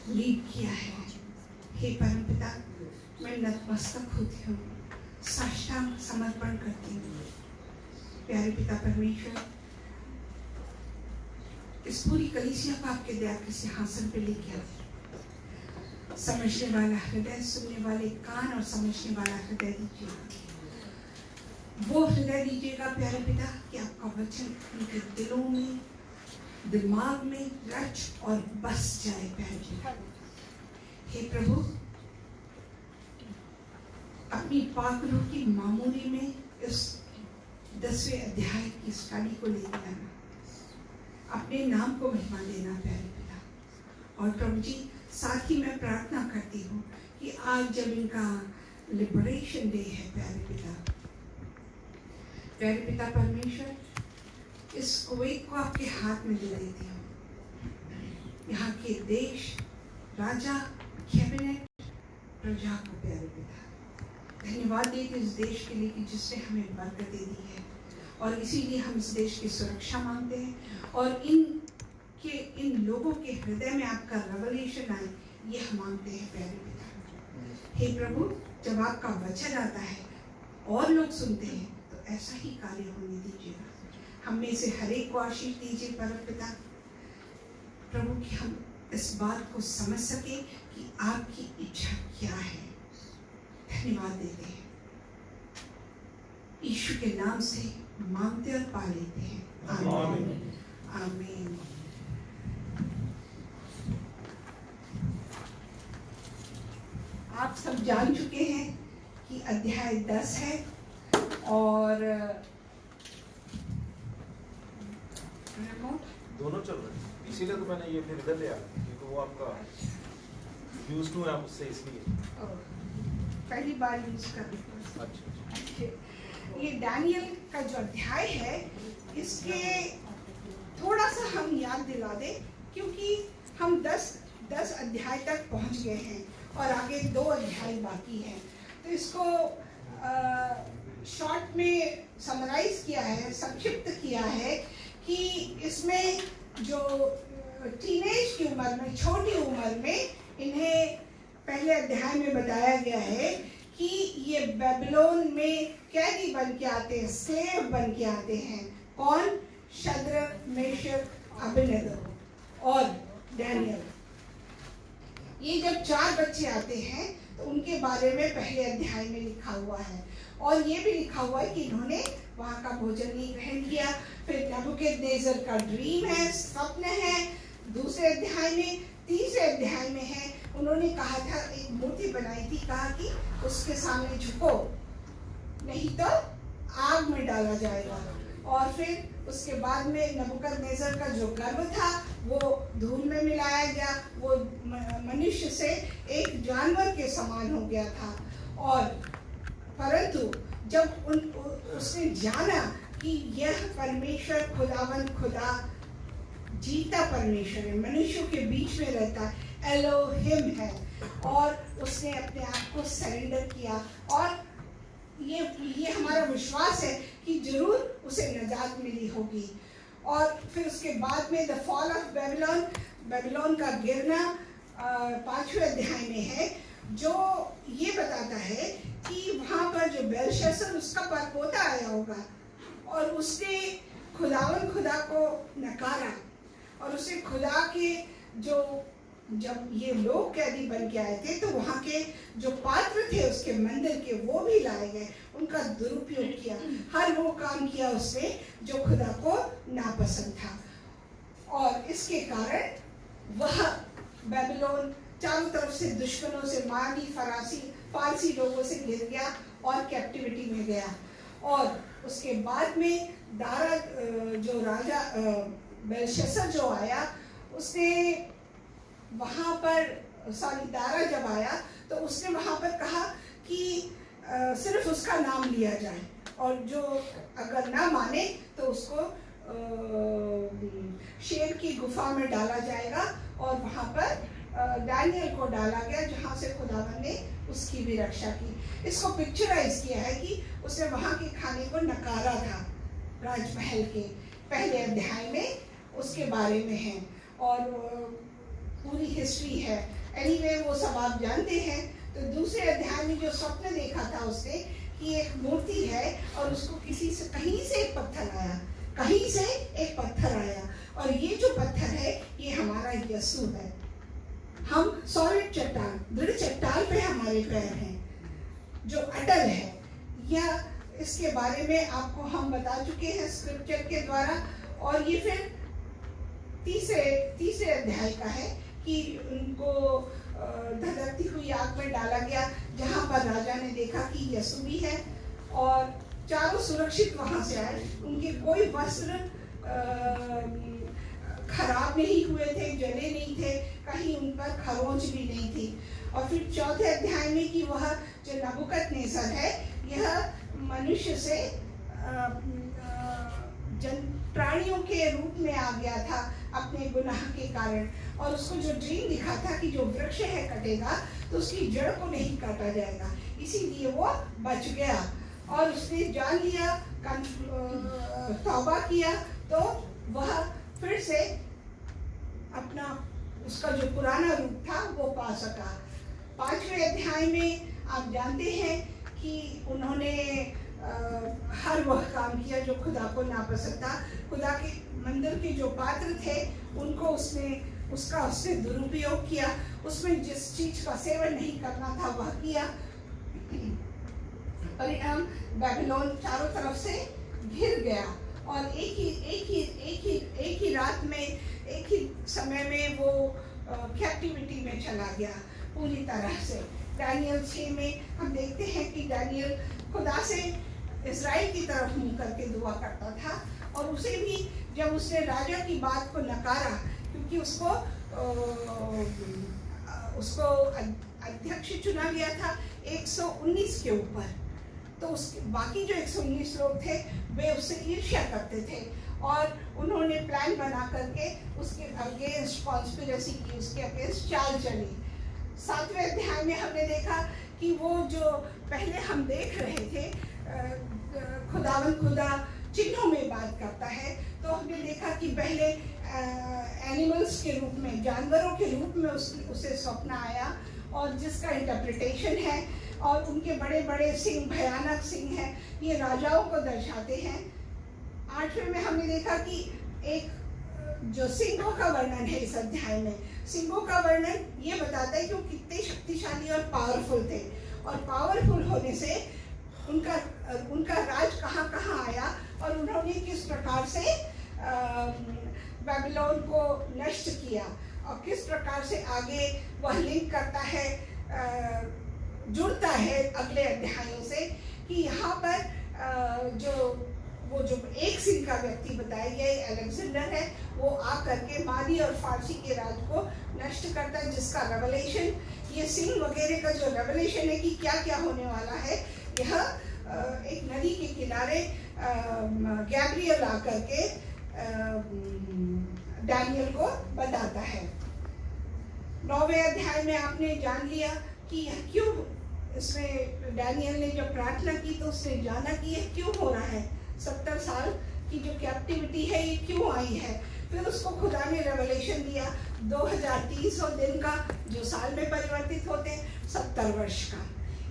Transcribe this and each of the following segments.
Lead किया है। हे परमपिता, मैं नतमस्तक होती हूँ, साष्टांग समर्पण करती हूँ। प्यारे पिता परमेश्वर, इस पूरी कलीसिया को आपके दया के सिंहासन पे लेके आओ। समझने वाला हृदय, सुनने वाले कान और समझने वाला हृदय दीजिएगा। वो हृदय दीजिएगा प्यारे पिता कि आपका वचन उनके दिलों में, दिमाग में रच और बस जाए प्यारे पिता। हे प्रभु, अपनी पाक रूह की मामूली में इस 10वें अध्याय की स्टडी को लेकर आना, अपने नाम को महिमा देना प्यारे पिता। और प्रभु जी, साथ ही मैं प्रार्थना करती हूँ कि आज जब इनका लिबरेशन डे है प्यारे पिता परमेश्वर, इस कुवैत को आपके हाथ में दे देती हूँ। यहाँ के देश, राजा, कैबिनेट, प्रजा को प्यारे पिता धन्यवाद देते इस देश के लिए कि जिसने हमें बरकत दे दी है, और इसीलिए हम इस देश की सुरक्षा मांगते हैं और इन लोगों के हृदय में आपका रेवलेशन आए, ये हम मांगते हैं प्यारे पिता। हे प्रभु, जब आपका वचन आता है और लोग सुनते हैं तो ऐसा ही कार्य होने दीजिएगा। हम में से हर एक को आशीष दीजिए परम पिता प्रभु, कि हम इस बात को समझ सके कि आपकी इच्छा क्या है। धन्यवाद देते हैं, यीशु के नाम से मांगते और पा लेते हैं। आमीन आमीन। आप सब जान चुके हैं कि अध्याय 10 है और दोनों चल रहे हैं, इसीलिए तो मैंने ये फिर इधर ले आया क्योंकि वो आपका यूज टू है मुझसे, इसलिए पहली बार यूज कर रही हूँ। अच्छा, ये डैनियल का जो अध्याय है इसके थोड़ा सा हम याद दिला दें, क्योंकि हम 10 अध्याय तक पहुंच गए हैं और आगे 2 अध्याय बाकी हैं। तो इसको शॉर्ट में समराइज किया है, संक्षिप्त किया है कि इसमें जो टीनेज की उम्र में, छोटी उम्र में इन्हें पहले अध्याय में बताया गया है कि ये बेबीलोन में कैदी बन के आते हैं, स्लेव बन के आते हैं। कौन? शद्रक, मेशक, अबेदनगो और डैनियल। ये जब 4 बच्चे आते हैं तो उनके बारे में पहले अध्याय में लिखा हुआ है, और ये भी लिखा हुआ है कि इन्होंने वहाँ का भोजन नहीं ग्रहण किया। फिर नबूकदनेस्सर का ड्रीम है, स्वप्न है दूसरे अध्याय में। तीसरे अध्याय में है, उन्होंने कहा था, एक मूर्ति बनाई थी, कहा कि उसके सामने झुको नहीं तो आग में डाला जाएगा। और फिर उसके बाद में नबूकदनेस्सर का जो गर्व था वो धूल में मिलाया गया, वो मनुष्य से एक जानवर के समान हो गया था। और परंतु जब उसने जाना कि यह परमेश्वर खुदावंद खुदा जीता परमेश्वर है, मनुष्यों के बीच में रहता है, एलोहिम है, और उसने अपने आप को सरेंडर किया। और ये हमारा विश्वास है कि जरूर उसे नजात मिली होगी। और फिर उसके बाद में the fall of Babylon, Babylon का गिरना 5वें अध्याय में है, जो ये बताता है कि वहाँ पर जो बेलशस्सर, उसका परपोता आया होगा और उसने खुदावन खुदा को नकारा, और उसे खुदा के जो, जब ये लोग कैदी बन के आए थे तो वहाँ के जो पात्र थे उसके मंदिर के, वो भी लाए गए, उनका दुरुपयोग किया, हर वो काम किया उसने जो खुदा को नापसंद था। और इसके कारण वह बेबीलोन चारों तरफ से दुश्मनों से, मादी फारसी लोगों से घिर गया और कैप्टिविटी में गया। और उसके बाद में दारा जो राजा बेलशस्सर जो आया, उसने वहाँ पर, दारा जब आया तो उसने वहाँ पर कहा कि सिर्फ उसका नाम लिया जाए, और जो अगर ना माने तो उसको शेर की गुफा में डाला जाएगा। और वहाँ पर डैनियल को डाला गया, जहाँ से खुदावन ने उसकी भी रक्षा की। इसको पिक्चराइज किया है कि उसने वहाँ के खाने को नकारा था राजमहल के, पहले अध्याय में उसके बारे में है। और पूरी हिस्ट्री है। एनीवे वो सब आप जानते हैं। तो दूसरे अध्याय में जो स्वप्न देखा था उसने कि एक मूर्ति है और उसको किसी से कहीं से एक पत्थर आया, कहीं से एक पत्थर आया, और ये जो पत्थर है ये हमारा यीशु है। हम सॉलिड चट्टान, दृढ़ चट्टान पे हमारे पैर हैं जो अटल है। या इसके बारे में आपको हम बता चुके हैं स्क्रिप्चर के द्वारा। और ये फिर तीसरे अध्याय का है कि उनको धधकती हुई आग में डाला गया, जहां पर राजा ने देखा कि यीशु भी है और चारों सुरक्षित वहां से आए। उनके कोई वस्त्र खराब नहीं हुए थे, जले नहीं थे, कहीं उन पर खरोंच भी नहीं थी। और फिर चौथे अध्याय में कि वह जो नबूकदनेस्सर है यह मनुष्य से प्राणियों के रूप में आ गया था अपने गुनाह के कारण। और उसको जो ड्रीम दिखा था कि जो वृक्ष है कटेगा तो उसकी जड़ को नहीं काटा जाएगा, इसीलिए वो बच गया। और उसने जान लिया, तौबा किया, तो वह फिर से अपना उसका जो पुराना रूप था वो पा सका। 5वें अध्याय में आप जानते हैं कि उन्होंने हर वह काम किया जो खुदा को नापसंद था। खुदा के मंदिर के जो पात्र थे उनको उसने दुरुपयोग किया। उसमें जिस चीज का सेवन नहीं करना था वह किया। परिणाम बेबीलोन चारों तरफ से घिर गया और एक ही रात में, एक ही समय में वो कैप्टिविटी में चला गया पूरी तरह से। दानियल 6 में हम देखते हैं कि दानियल खुदा से इज़राइल की तरफ मुंह करके दुआ करता था। और उसे भी जब उसने राजा की बात को नकारा, क्योंकि उसको अध्यक्ष चुना गया था 119 के ऊपर, तो उसके बाकी जो 119 लोग थे वे उससे ईर्ष्या करते थे और उन्होंने प्लान बना करके उसके अगेंस्ट कॉन्स्पिरेसी की, उसके अगेंस्ट चाल चली। 7वें अध्याय में हमने देखा कि वो जो पहले हम देख रहे थे खुदा चिन्हों में बात करता है, तो हमने देखा कि पहले एनिमल्स के रूप में, जानवरों के रूप में उसे स्वप्न आया और जिसका इंटरप्रिटेशन है। और उनके बड़े बड़े सिंह, भयानक सिंह हैं, ये राजाओं को दर्शाते हैं। 8वें में हमने देखा कि एक जो सिंहों का वर्णन है इस अध्याय में, सिंहों का वर्णन ये बताता है कि वो कितने शक्तिशाली और पावरफुल थे। और पावरफुल होने से उनका राज कहाँ कहाँ आया और उन्होंने किस प्रकार से बेबीलोन को नष्ट किया और किस प्रकार से आगे वह लिंक करता है, जुड़ता है अगले अध्यायों से कि यहाँ पर जो एक सिंह का व्यक्ति बताया गया अलेक्जेंडर है, वो आकर के मादी और फारसी के राज को नष्ट करता है, जिसका रेवलेशन, ये सिंह वगैरह का जो रेवलेशन है कि क्या क्या होने वाला है, यह एक नदी के किनारे गैब्रियल आकर के डैनियल को बताता है। 9वें अध्याय में आपने जान लिया कि यह क्यों, इसमें डैनियल ने जब प्रार्थना की तो उसने जाना कि यह क्यों हो रहा है, 70 साल की जो कैप्टिविटी है ये क्यों आई है। फिर उसको खुदा ने रेवलेशन दिया 2300 दिन का, जो साल में परिवर्तित होते हैं, 70 वर्ष का।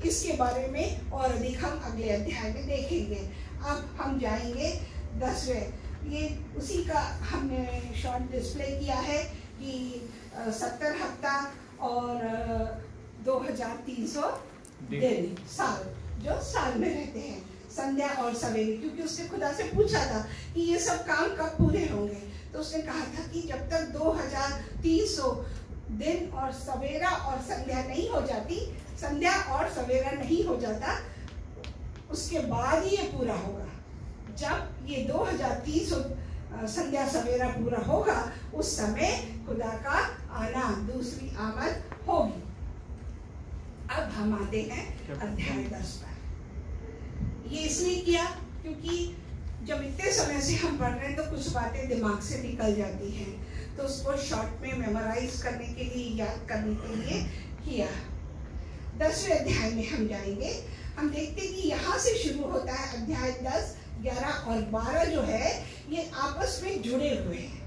इसके बारे में और अधिक हम अगले अध्याय में देखेंगे। अब हम जाएंगे 10वें, ये उसी का हमने शॉर्ट डिस्प्ले किया है कि 70 हफ्ता और 2300 दिन, साल, जो साल में रहते हैं, संध्या और सवेरे। क्योंकि उसने खुदा से पूछा था कि ये सब काम कब पूरे होंगे, तो उसने कहा था कि जब तक 2300 दिन और सवेरा और संध्या नहीं हो जाती, संध्या और सवेरा नहीं हो जाता, उसके बाद ही ये पूरा होगा। जब ये 2300 संध्या सवेरा पूरा होगा, उस समय खुदा का आना, दूसरी आमद होगी। अब हम आते हैं अध्याय 10 पर। ये इसलिए किया क्योंकि जब इतने समय से हम पढ़ रहे हैं तो कुछ बातें दिमाग से निकल जाती हैं, तो उसको शॉर्ट में मेमोराइज करने के लिए, याद करने के लिए किया। 10वें अध्याय में हम जाएंगे। हम देखते हैं कि यहाँ से शुरू होता है अध्याय 10, 11 और 12 जो है ये आपस में जुड़े हुए हैं।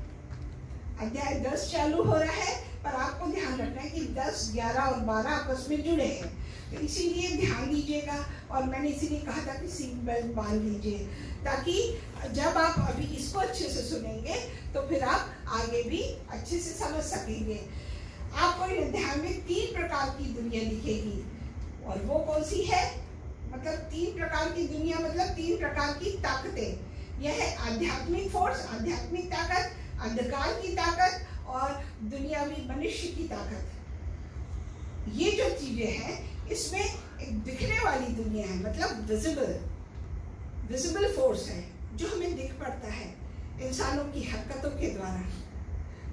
अध्याय 10 चालू हो रहा है पर आपको ध्यान रखना है कि 10, 11 और 12 आपस में जुड़े हैं, तो इसीलिए ध्यान दीजिएगा। और मैंने इसीलिए कहा था कि सीट बेल्ट बांध लीजिए, ताकि जब आप अभी इसको अच्छे से सुनेंगे तो फिर आप आगे भी अच्छे से समझ सकेंगे। आपको इस अध्याय में 3 प्रकार की दुनिया दिखेगी, और वो कौन सी है? मतलब 3 प्रकार की दुनिया, मतलब 3 प्रकार की ताकतें। यह है आध्यात्मिक फोर्स, आध्यात्मिक ताकत, अंधकार की ताकत और दुनियावी मनुष्य की ताकत। ये जो चीजें हैं, इसमें एक दिखने वाली दुनिया है, मतलब विजिबल फोर्स है जो हमें दिख पड़ता है इंसानों की हरकतों के द्वारा,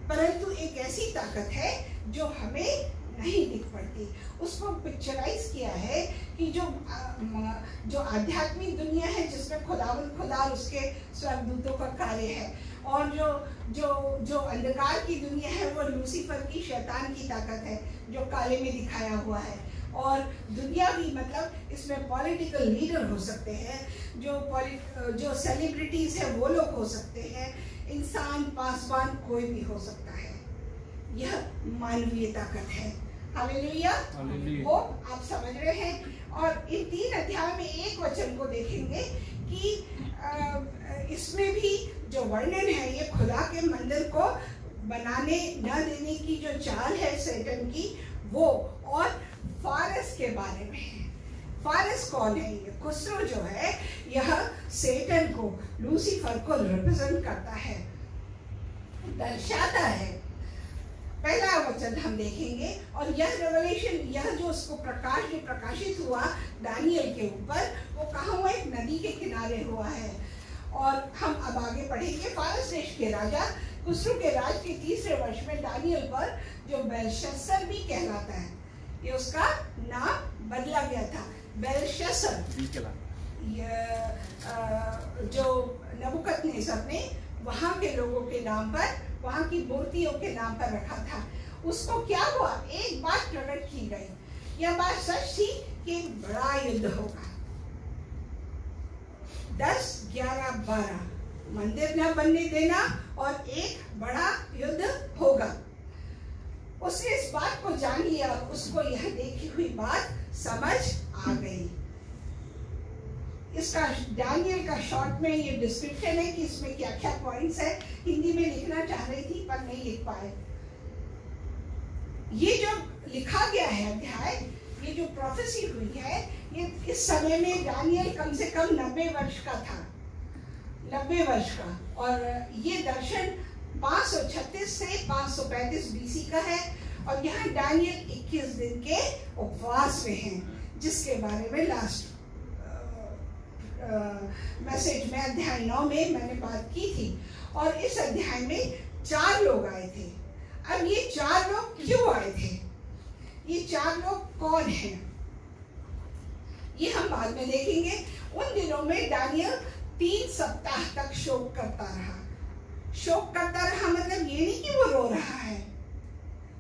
परंतु एक ऐसी ताकत है जो हमें नहीं दिख पड़ती। उसको पिक्चराइज किया है कि जो आध्यात्मिक दुनिया है, जिसमें खुदा उसके स्वर्गदूतों का कार्य है, और जो अंधकार की दुनिया है वो लूसीफर की, शैतान की ताकत है, जो काले में दिखाया हुआ है। और दुनिया भी, मतलब इसमें पॉलिटिकल लीडर हो सकते हैं, जो सेलिब्रिटीज है वो लोग हो सकते हैं, इंसान, पासवान, कोई भी हो सकता है। यह मानवीय ताकत है। हालेलुया। वो आप समझ रहे हैं। और इन 3 अध्याय में एक वचन को देखेंगे कि इसमें भी जो वर्णन है, ये खुदा के मंदिर को बनाने न देने की जो चाल है शैतान की, वो, और फारस के बारे में है। फारस कौन है? ये खुसरो जो है, यह शैतान को, लूसीफर को रिप्रेजेंट करता है, दर्शाता है। पहला वचन हम देखेंगे, और यह रेवलेशन, यह जो उसको जो प्रकाशित हुआ दानियल के ऊपर, वो कहाँ हुआ? एक नदी के किनारे हुआ है। और हम अब आगे पढ़ेंगे। फारस देश के राजा खुसरो के राज के 3रे वर्ष में दानियल पर, जो बेलशस्सर भी कहलाता है, ये उसका नाम बदला गया था, बेलशस्सर, जो नबूकदनेस्सर ने वहां के लोगों के नाम पर, वहां की मूर्तियों के नाम पर रखा था। उसको क्या हुआ? एक बात प्रकट की गई। यह बात सच थी कि एक बड़ा युद्ध होगा। 10, 11, 12 मंदिर न बनने देना, और एक बड़ा युद्ध होगा। उसने इस बात को जान लिया, उसको यह देखी हुई बात समझ आ गई। इसका दानियल का शॉर्ट में ये डिस्क्रिप्शन है कि इसमें क्या क्या पॉइंट्स है। हिंदी में लिखना चाह रही थी पर नहीं लिख पाए। ये जो लिखा गया है अध्याय, ये जो प्रोफेसी हुई है, ये इस समय में दानियल कम से कम 90 वर्ष का था, 90 वर्ष का। और ये दर्शन 536 से 535 बीसी का है। और यहाँ दानियल 21 दिन के उपवास में हैं, जिसके बारे में लास्ट मैसेज में अध्याय 9 में मैंने बात की थी। और इस अध्याय में 4 लोग आए थे। अब ये 4 लोग क्यों आए थे? ये 4 लोग कौन हैं? ये हम बाद में देखेंगे। उन दिनों में दानियल 3 सप्ताह तक शोक करता रहा। शोक करता रहा मतलब ये नहीं कि वो रो रहा है,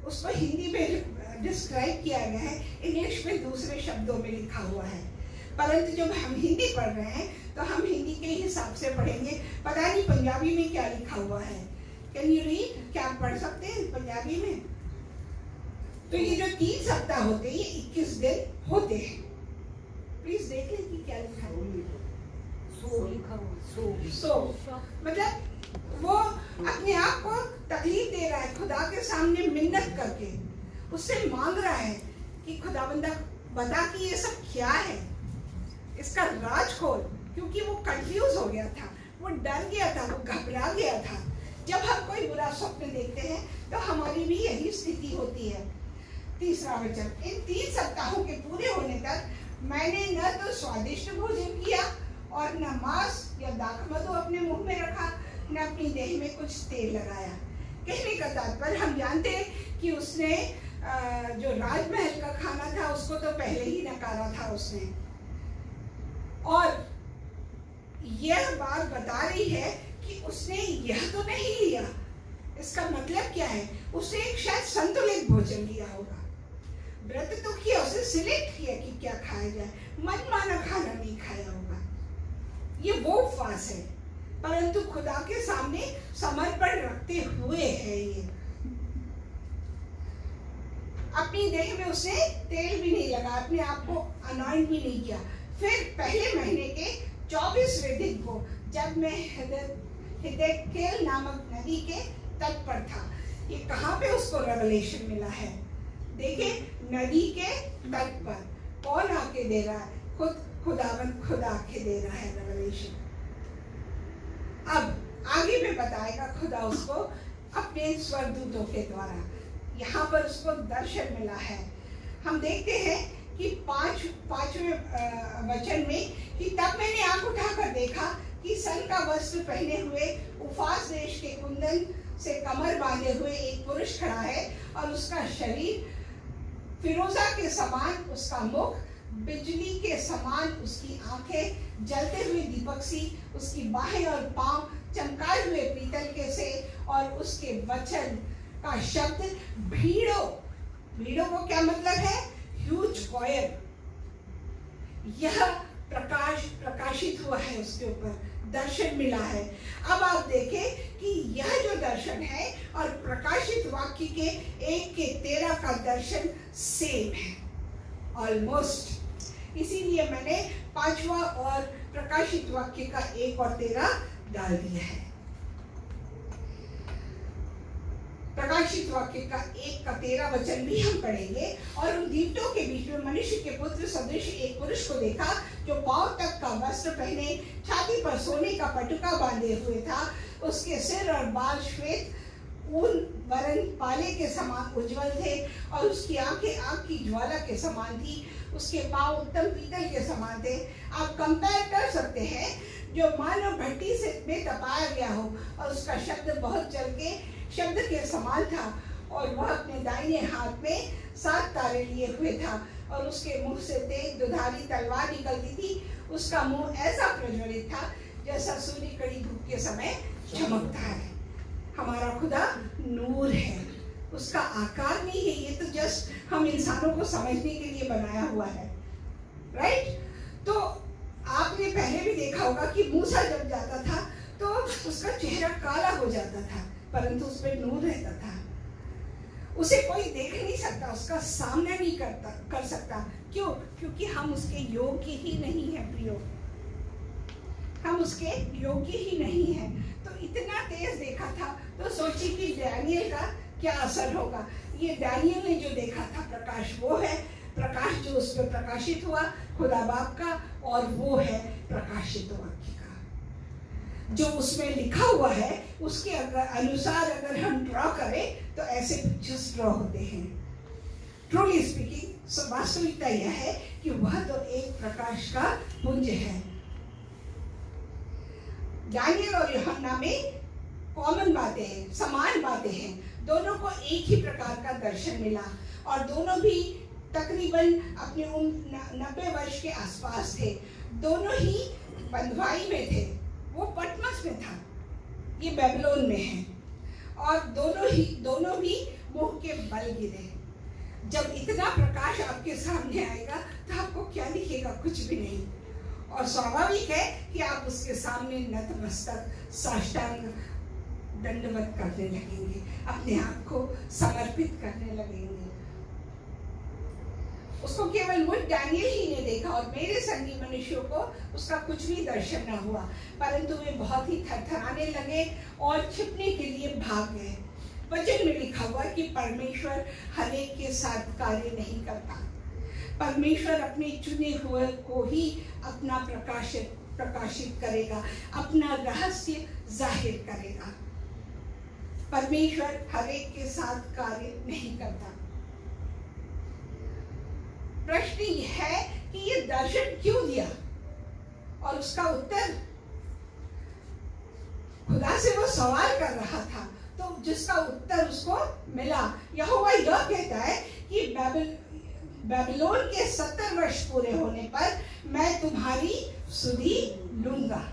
उसको हिंदी में डिस्क्राइब किया गया है, इंग्लिश में दूसरे शब्दों में लिखा हुआ है। परंतु जब हम हिंदी पढ़ रहे हैं तो हम हिंदी के हिसाब से पढ़ेंगे। पता नहीं पंजाबी में क्या लिखा हुआ है। Can you read? क्या आप पढ़ सकते हैं पंजाबी में? तो ये जो 3 सप्ताह होते हैं, ये 21 दिन होते हैं। प्लीज देख लें कि क्या लिखा है। सो मतलब वो अपने आप को तकलीफ दे रहा है, खुदा के सामने मिन्नत करके उससे मांग रहा है कि खुदाबंदा बता कि ये सब क्या है, इसका राज खोल। क्योंकि वो कंफ्यूज हो गया था, वो डर गया था, वो घबरा गया था। जब हम कोई बुरा स्वप्न देखते हैं तो हमारी भी यही स्थिति होती है। 3रा वचन, इन 3 सप्ताहों के पूरे होने तक मैंने न तो स्वादिष्ट भोजन किया और न मांस या दाखमधु अपने मुंह में रखा, न अपनी देह में कुछ तेल लगाया। कहने का तात्पर्य, हम जानते हैं कि उसने जो राजमहल का खाना था उसको तो पहले ही नकारा था उसने। और यह बात बता रही है कि उसने यह तो नहीं लिया। इसका मतलब क्या है? उसने एक शायद संतुलित भोजन लिया होगा। व्रत तो किया, उसे सिलेक्ट किया कि क्या खाया जाए, मनमाना खाना नहीं खाया होगा। ये वो उपवास है, परंतु खुदा के सामने समर्पण रखते हुए है ये। अपनी देह में उसने तेल भी नहीं लगा, अपने आप को अनॉइंट भी नहीं किया। फिर पहले महीने के 24वें दिन को जब मैं हिद्देकेल नामक नदी के तट पर था, ये कहाँ पे उसको रेवलेशन मिला है? देखिए, नदी के तट पर कौन आके दे रहा है? खुदावंद खुद आके दे रहा है रेवलेशन। अब आगे में बताएगा खुदा उसको अपने स्वर्गदूतों के द्वारा। यहाँ पर उसको दर्शन मिला है। हम देखते हैं कि पांचवें वचन में कि तब मैंने आंख उठाकर देखा कि सन का वस्त्र पहने हुए उफास देश के कुंदन से कमर बांधे हुए एक पुरुष खड़ा है, और उसका शरीर फिरोजा के समान, उसका मुख बिजली के समान, उसकी आंखें जलते हुए दीपक सी, उसकी बाहें और पांव चमकाए हुए पीतल के से, और उसके वचन का शब्द भीड़ों को क्या मतलब है? Huge coir. यह प्रकाशित हुआ है, उसके ऊपर दर्शन मिला है। अब आप देखें कि यह जो दर्शन है और प्रकाशित वाक्य के 1:13 का दर्शन सेम है ऑलमोस्ट। इसीलिए मैंने 5वां और प्रकाशित वाक्य का 1 और 13 डाल दिया है। प्रकाशित वाक्य का 1 का 13 वचन भी हम पढ़ेंगे। और उन दीवटों के बीच में मनुष्य के पुत्र सदृश एक पुरुष को देखा, जो पांव तक का वस्त्र पहने, छाती पर सोने का पटुका बांधे हुए था। उसके सिर और बाल श्वेत ऊन वरन पाले के समान उज्जवल थे, और उसकी आंखें आग की ज्वाला के समान थी। उसके पांव उत्तम पीतल के समान थे। आप कंपेयर कर सकते हैं, जो मानो भट्टी से में तपाया गया हो, और उसका शब्द बहुत जल के शब्द के समान था, और वह अपने दाहिने हाथ में 7 तारे लिए हुए था, और उसके मुंह से तेज दुधारी तलवार निकलती थी। उसका मुंह ऐसा प्रज्वलित था जैसा सूर्य कड़ी धूप के समय चमकता है। हमारा खुदा नूर है, उसका आकार नहीं है, ये तो जस्ट हम इंसानों को समझने के लिए बनाया हुआ है, राइट? तो आपने पहले भी देखा होगा कि मूसा जब जाता था तो उसका चेहरा काला हो जाता था, परंतु उस पर नूर रहता था। उसे कोई देख नहीं सकता, उसका सामना नहीं कर सकता। क्यों? क्योंकि हम उसके योग्य ही नहीं है प्रियो, हम उसके योग्य ही नहीं है। तो इतना तेज देखा था, तो सोचिए कि डैनियल का क्या असर होगा। ये डैनियल ने जो देखा था प्रकाश, वो है प्रकाश जो उस पर प्रकाशित हुआ खुदा बाप का, और वो है प्रकाशित वाक्य का जो उसमें लिखा हुआ है। उसके अनुसार अगर हम ड्रॉ करें तो ऐसे पिक्चर्स ड्रॉ होते हैं। ट्रूली स्पीकिंग, वास्तविकता यह है कि वह तो एक प्रकाश का पुंज है। दानियल और यूहन्ना में कॉमन बातें हैं, समान बातें हैं। दोनों को एक ही प्रकार का दर्शन मिला, और दोनों भी तकरीबन अपने 90 वर्ष के आसपास थे। दोनों ही बंधुआई में थे। वो पटमस में था, ये बेबीलोन में है, और दोनों भी मुंह के बल गिरे। जब इतना प्रकाश आपके सामने आएगा तो आपको क्या दिखेगा? कुछ भी नहीं। और स्वाभाविक है कि आप उसके सामने नतमस्तक साष्टांग दंडवत करने लगेंगे, अपने आप को समर्पित करने लगेंगे। उसको केवल मुझ डैनियल ही ने देखा, और मेरे संगी मनुष्यों को उसका कुछ भी दर्शन न हुआ, परंतु वे बहुत ही थरथराने लगे और छिपने के लिए भाग गए। वचन में लिखा हुआ कि परमेश्वर हर एक के साथ कार्य नहीं करता। परमेश्वर अपने चुने हुए को ही अपना प्रकाशित करेगा, अपना रहस्य जाहिर करेगा। परमेश्वर हर एक के साथ कार्य नहीं करता। प्रश्न यह है कि ये दर्शन क्यों दिया, और उसका उत्तर खुदा से वो सवाल कर रहा था, तो जिसका उत्तर उसको मिला। यहोवा यह कहता है कि बेबीलोन के 70 वर्ष पूरे होने पर मैं तुम्हारी सुधि लूंगा।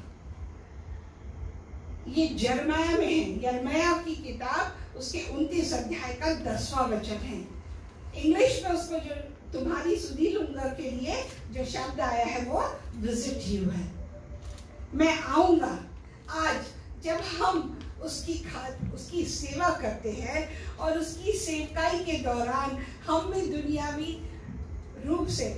ये यिर्मयाह में है, यिर्मयाह की किताब उसके 29 अध्याय का 10वां वचन है। इंग्लिश में उसको जो तुम्हारी सुधि लूंगा के लिए जो शब्द आया है वो विजिट यू है। मैं आऊंगा। आज जब हम उसकी सेवा करते हैं और उसकी सेवकाई के दौरान हम भी दुनियावी रूप से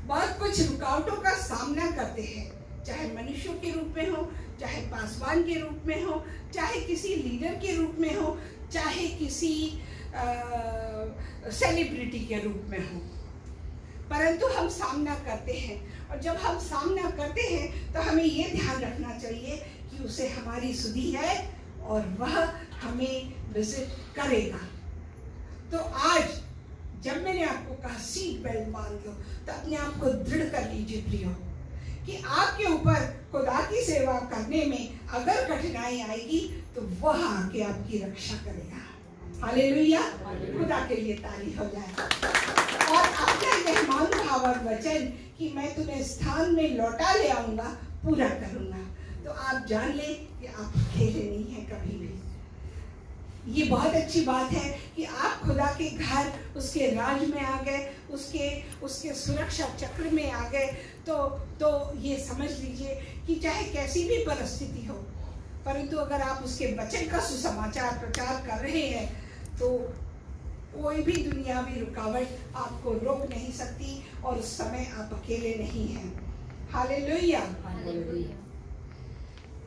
बहुत कुछ रुकावटों का सामना करते हैं, चाहे मनुष्यों के रूप में हो, चाहे पासवान के रूप में हो, चाहे किसी लीडर के रूप में हो, चाहे किसी सेलिब्रिटी के रूप में हो, परंतु हम सामना करते हैं। और जब हम सामना करते हैं तो हमें ये ध्यान रखना चाहिए कि उसे हमारी सुधि है और वह हमें विजिट करेगा। तो आज जब मैंने आपको कहा सीट बेल्ट बांध लो, तो अपने आप को दृढ़ कर लीजिए प्रियो, कि आपके ऊपर खुदा की सेवा करने में अगर कठिनाई आएगी तो वह आके आपकी रक्षा करेगा। हालेलुया, खुदा के लिए तारीफ हो जाए। और अपना यह महानुभावक वचन कि मैं तुम्हें स्थान में लौटा ले आऊंगा पूरा करूंगा, तो आप जान ले कि आप अकेले नहीं हैं कभी भी। ये बहुत अच्छी बात है कि आप खुदा के घर, उसके राज में आ गए, उसके सुरक्षा चक्र में आ गए, तो ये समझ लीजिए कि चाहे कैसी भी परिस्थिति हो, परंतु अगर आप उसके वचन का सुसमाचार प्रचार कर रहे हैं तो कोई भी दुनियावी रुकावट आपको रोक नहीं सकती और उस समय आप अकेले नहीं हैं। हालेलुया।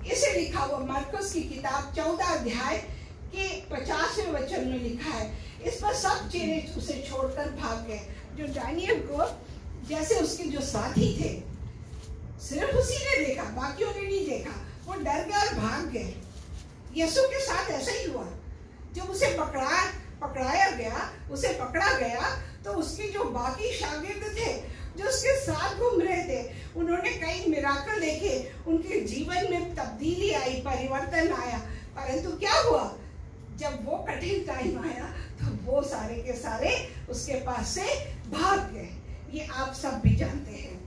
इसे लिखा हुआ मरकुस की किताब 14 अध्याय के 50वें वचन में लिखा है, इस पर सब चेहरे उसे छोड़कर भाग गए। जो दानियल को जैसे उसके जो साथी थे, सिर्फ उसी ने देखा, बाकियों ने नहीं देखा, वो डर गए और भाग गए। यीशु के साथ ऐसा ही हुआ। जब उसे पकड़ा गया तो उसके जो बाकी शागिर्द थे जो उसके साथ घूम रहे थे, उन्होंने कई मिराकल देखे, उनके जीवन में तब्दीली आई, परिवर्तन आया। परंतु क्या हुआ, जब वो कठिन टाइम आया तो वो सारे के सारे उसके पास से भाग गए। ये आप सब भी जानते हैं।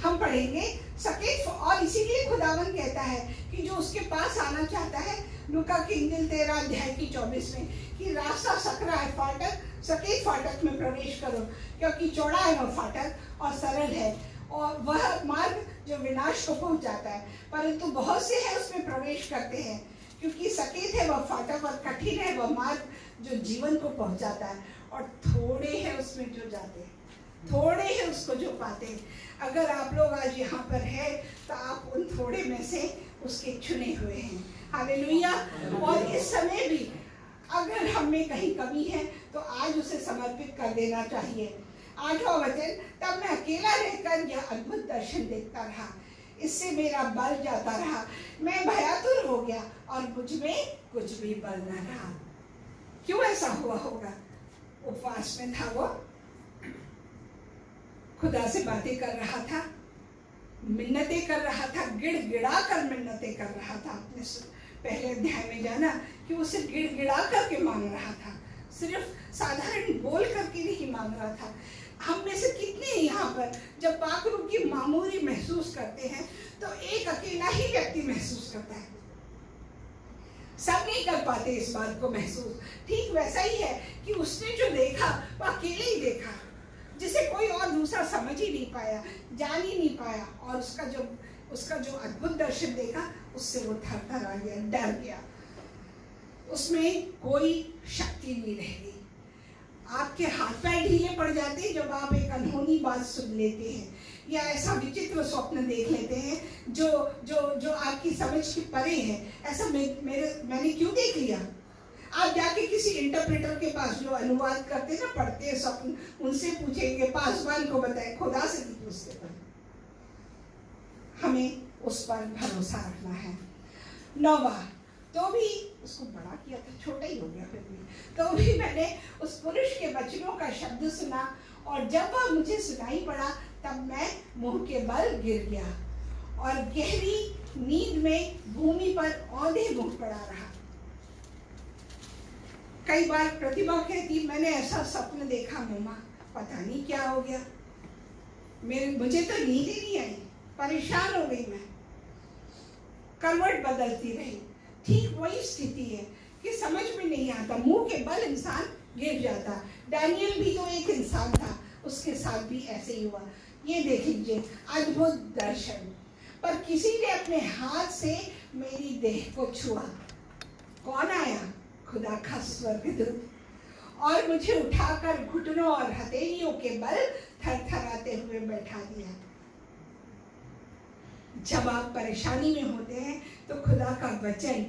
हम पढ़ेंगे सकेत, और इसीलिए खुदावन कहता है कि जो उसके पास आना चाहता है, लूका की इंजील 13 अध्याय की 24 में, कि रास्ता सकरा है, फाटक सकेत फाटक में प्रवेश करो, क्योंकि चौड़ा है वह फाटक और सरल है, और वह मार्ग जो विनाश को पहुंच जाता है, परंतु बहुत से हैं उसमें प्रवेश करते हैं। क्योंकि सकेत है वह फाटक और कठिन है वह मार्ग जो जीवन को पहुंचाता है, और थोड़े हैं उसमें जो जाते हैं, थोड़े हैं उसको जो पाते हैं। अगर आप लोग आज यहाँ पर हैं तो आप उन थोड़े में से उसके चुने हुए हैं। हालेलुया। और इस समय भी अगर हम में कहीं कमी है तो आज उसे समर्पित कर देना चाहिए। 8वां वचन, तब मैं अकेला रहकर यह अद्भुत दर्शन देखता रहा, इससे मेरा बल जाता रहा, मैं भयातुर हो गया और मुझ में कुछ भी बल न रहा। क्यों ऐसा हुआ होगा? उपवास में था, वो खुदा से बातें कर रहा था, मिन्नतें कर रहा था, गिड़गिड़ा कर मिन्नतें कर रहा था। आपने पहले अध्याय में जाना कि वो सिर्फ गिड़गिड़ा करके मांग रहा था, सिर्फ साधारण बोल करके नहीं मांग रहा था। हम में से कितने यहाँ पर जब पाकरूप की मामूली महसूस करते हैं तो एक अकेला ही व्यक्ति महसूस करता है, सब नहीं कर पाते इस बात को महसूस। ठीक वैसा ही है कि उसने जो देखा वो अकेले ही देखा, जिसे कोई और दूसरा समझ ही नहीं पाया, जान ही नहीं पाया, और उसका जो अद्भुत दर्शन देखा उससे वो थर-थर आ गया, डर गया, उसमें कोई शक्ति नहीं रह गई। आपके हाथ पैर ढीले पड़ जाते हैं जब आप एक अनहोनी बात सुन लेते हैं या ऐसा विचित्र स्वप्न देख लेते हैं जो आपकी समझ के परे है। ऐसा मैंने क्यों देख लिया? आप जाके किसी इंटरप्रेटर के पास जो अनुवाद करते ना, पढ़ते हैं स्वप्न, उनसे पूछेंगे, पासवान को बताए, खुदा से नहीं पूछते। पर हमें उस पर भरोसा रखना है। 9वां, तो भी उसको बड़ा किया था, छोटा ही हो गया फिर भी, तो भी मैंने उस पुरुष के वचनों का शब्द सुना, और जब वह मुझे सुनाई पड़ा तब मैं मुंह के बल गिर गया और गहरी नींद में भूमि पर औंधे मुंह पड़ा रहा। कई बार प्रतिभा कहती, मैंने ऐसा स्वप्न देखा मम्मा, पता नहीं क्या हो गया, मुझे तो नींद ही नहीं आई, परेशान हो गई, मैं करवट बदलती रही। ठीक वही स्थिति है कि समझ में नहीं आता, मुंह के बल इंसान गिर जाता। दानियल भी तो एक इंसान था, उसके साथ भी ऐसे ही हुआ। ये देख लीजिए, अद्भुत दर्शन, पर किसी ने अपने हाथ से मेरी देह को छुआ। कौन आया? खुदा का स्वर्गदूत, और मुझे उठाकर घुटनों और हथेलियों के बल थरथराते हुए बैठा दिया। जब आप परेशानी में होते हैं तो खुदा का वचन,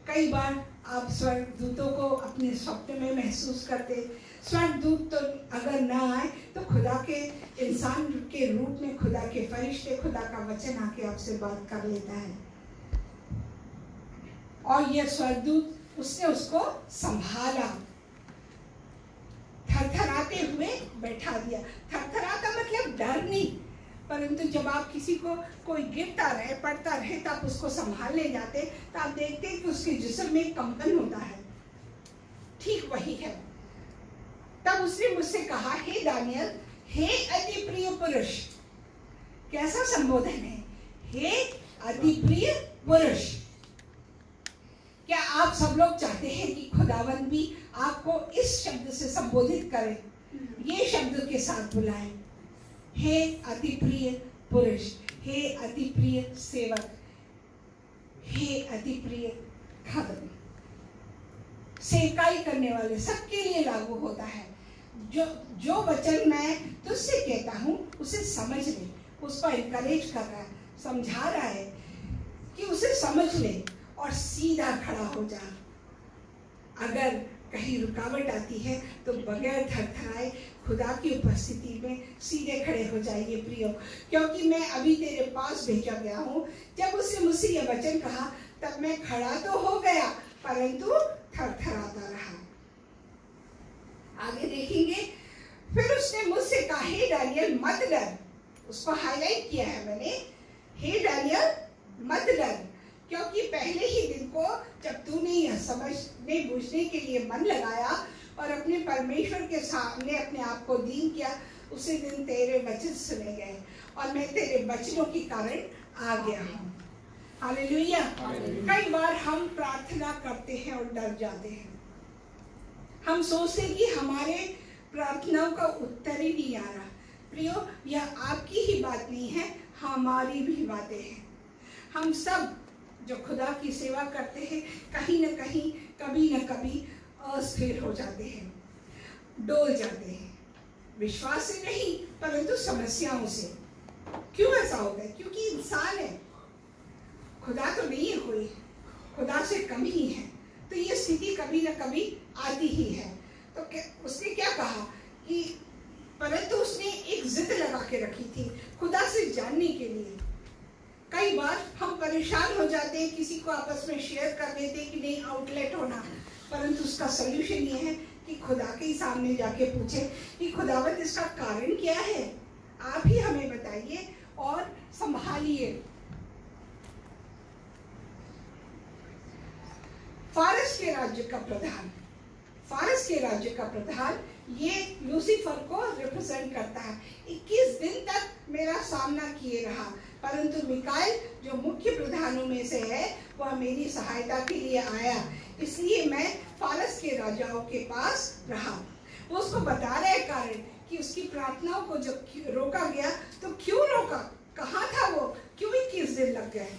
कई बार आप स्वर्गदूतों को अपने स्वप्न में महसूस करते। स्वर्गदूत तो अगर ना आए तो खुदा के इंसान के रूप में खुदा के फरिश्ते, खुदा का वचन आके आपसे बात कर लेता है। और यह स्वर्गदूत, उसने उसको संभाला, थरथराते हुए बैठा दिया। थरथराता मतलब डर नहीं, परंतु जब आप किसी को कोई गिरता रहे, पड़ता रहे, तो आप उसको संभालने जाते, तो आप देखते हैं कि उसके जिस्म में कंपन होता है। ठीक वही है। तब उसने मुझसे कहा, हे दानियल, हे अति प्रिय पुरुष। कैसा संबोधन है? हे अति प्रिय पुरुष। क्या आप सब लोग चाहते हैं कि खुदावंद भी आपको इस शब्द से संबोधित करे, ये शब्द के साथ बुलाए? हे अति प्रिय पुरुष, हे अति प्रिय सेवक, हे अति प्रिय खादम। सेवकाई करने वाले सबके लिए लागू होता है। जो वचन मैं तुझसे कहता हूँ उसे समझ ले। उसको इनकरेज कर रहा है, समझा रहा है कि उसे समझ ले और सीधा खड़ा हो जा। अगर कहीं रुकावट आती है तो बगैर थरथराए खुदा की उपस्थिति में सीधे खड़े हो जाइए प्रियो, क्योंकि मैं अभी तेरे पास भेजा गया हूँ। जब उसने मुझसे यह वचन कहा तब मैं खड़ा तो हो गया, परंतु थरथराता रहा। आगे देखेंगे। फिर उसने मुझसे कहा, हे दानियल मत डर। उसको हाईलाइट किया है मैंने, हे दानियल मत डर, क्योंकि पहले ही दिन को जब तूने यह समझने बूझने के लिए मन लगाया और अपने परमेश्वर के सामने अपने आप को दीन किया, उसी दिन तेरे वचन सुने गए और मैं तेरे वचनों के कारण आ गया हूँ। हालेलुया। कई बार हम प्रार्थना करते हैं और डर जाते हैं। हम सोचते हैं कि हमारे प्रार्थनाओं का उत्तर ही नहीं आ रहा। प्रियो, यह आपकी ही बात नहीं है, हमारी भी बातें हैं। हम सब जो खुदा की सेवा करते हैं कहीं न कहीं, कभी न कभी अस्थिर हो जाते हैं, डोल जाते हैं। विश्वास से नहीं, परंतु समस्याओं से। क्यों ऐसा होता है? क्योंकि इंसान है, खुदा तो नहीं है कोई, खुदा से कम ही है, तो ये स्थिति कभी न कभी आती ही है। तो उसने क्या कहा कि परंतु उसने एक जिद लगा के रखी थी खुदा से जानने के लिए। कई बार हम परेशान हो जाते हैं, किसी को आपस में शेयर कर देते हैं कि नहीं आउटलेट होना, परंतु उसका सल्यूशन ये है कि खुदा के ही सामने जाके पूछे कि खुदावंद इसका कारण क्या है, आप ही हमें बताइए और संभालिए। फारस के राज्य का प्रधान, फारस के राज्य का प्रधान ये लूसीफर को रिप्रेजेंट करता है। 21 दिन तक मेरा सामना किए रहा, परंतु मिकाएल जो मुख्य प्रधानों में से है वह मेरी सहायता के लिए आया, इसलिए मैं फारस के राजाओं के पास रहा। वो उसको बता रहे कारण कि उसकी प्रार्थनाओं को जब रोका गया तो क्यों रोका, कहाँ था वो, क्यों 21 दिन लग गए,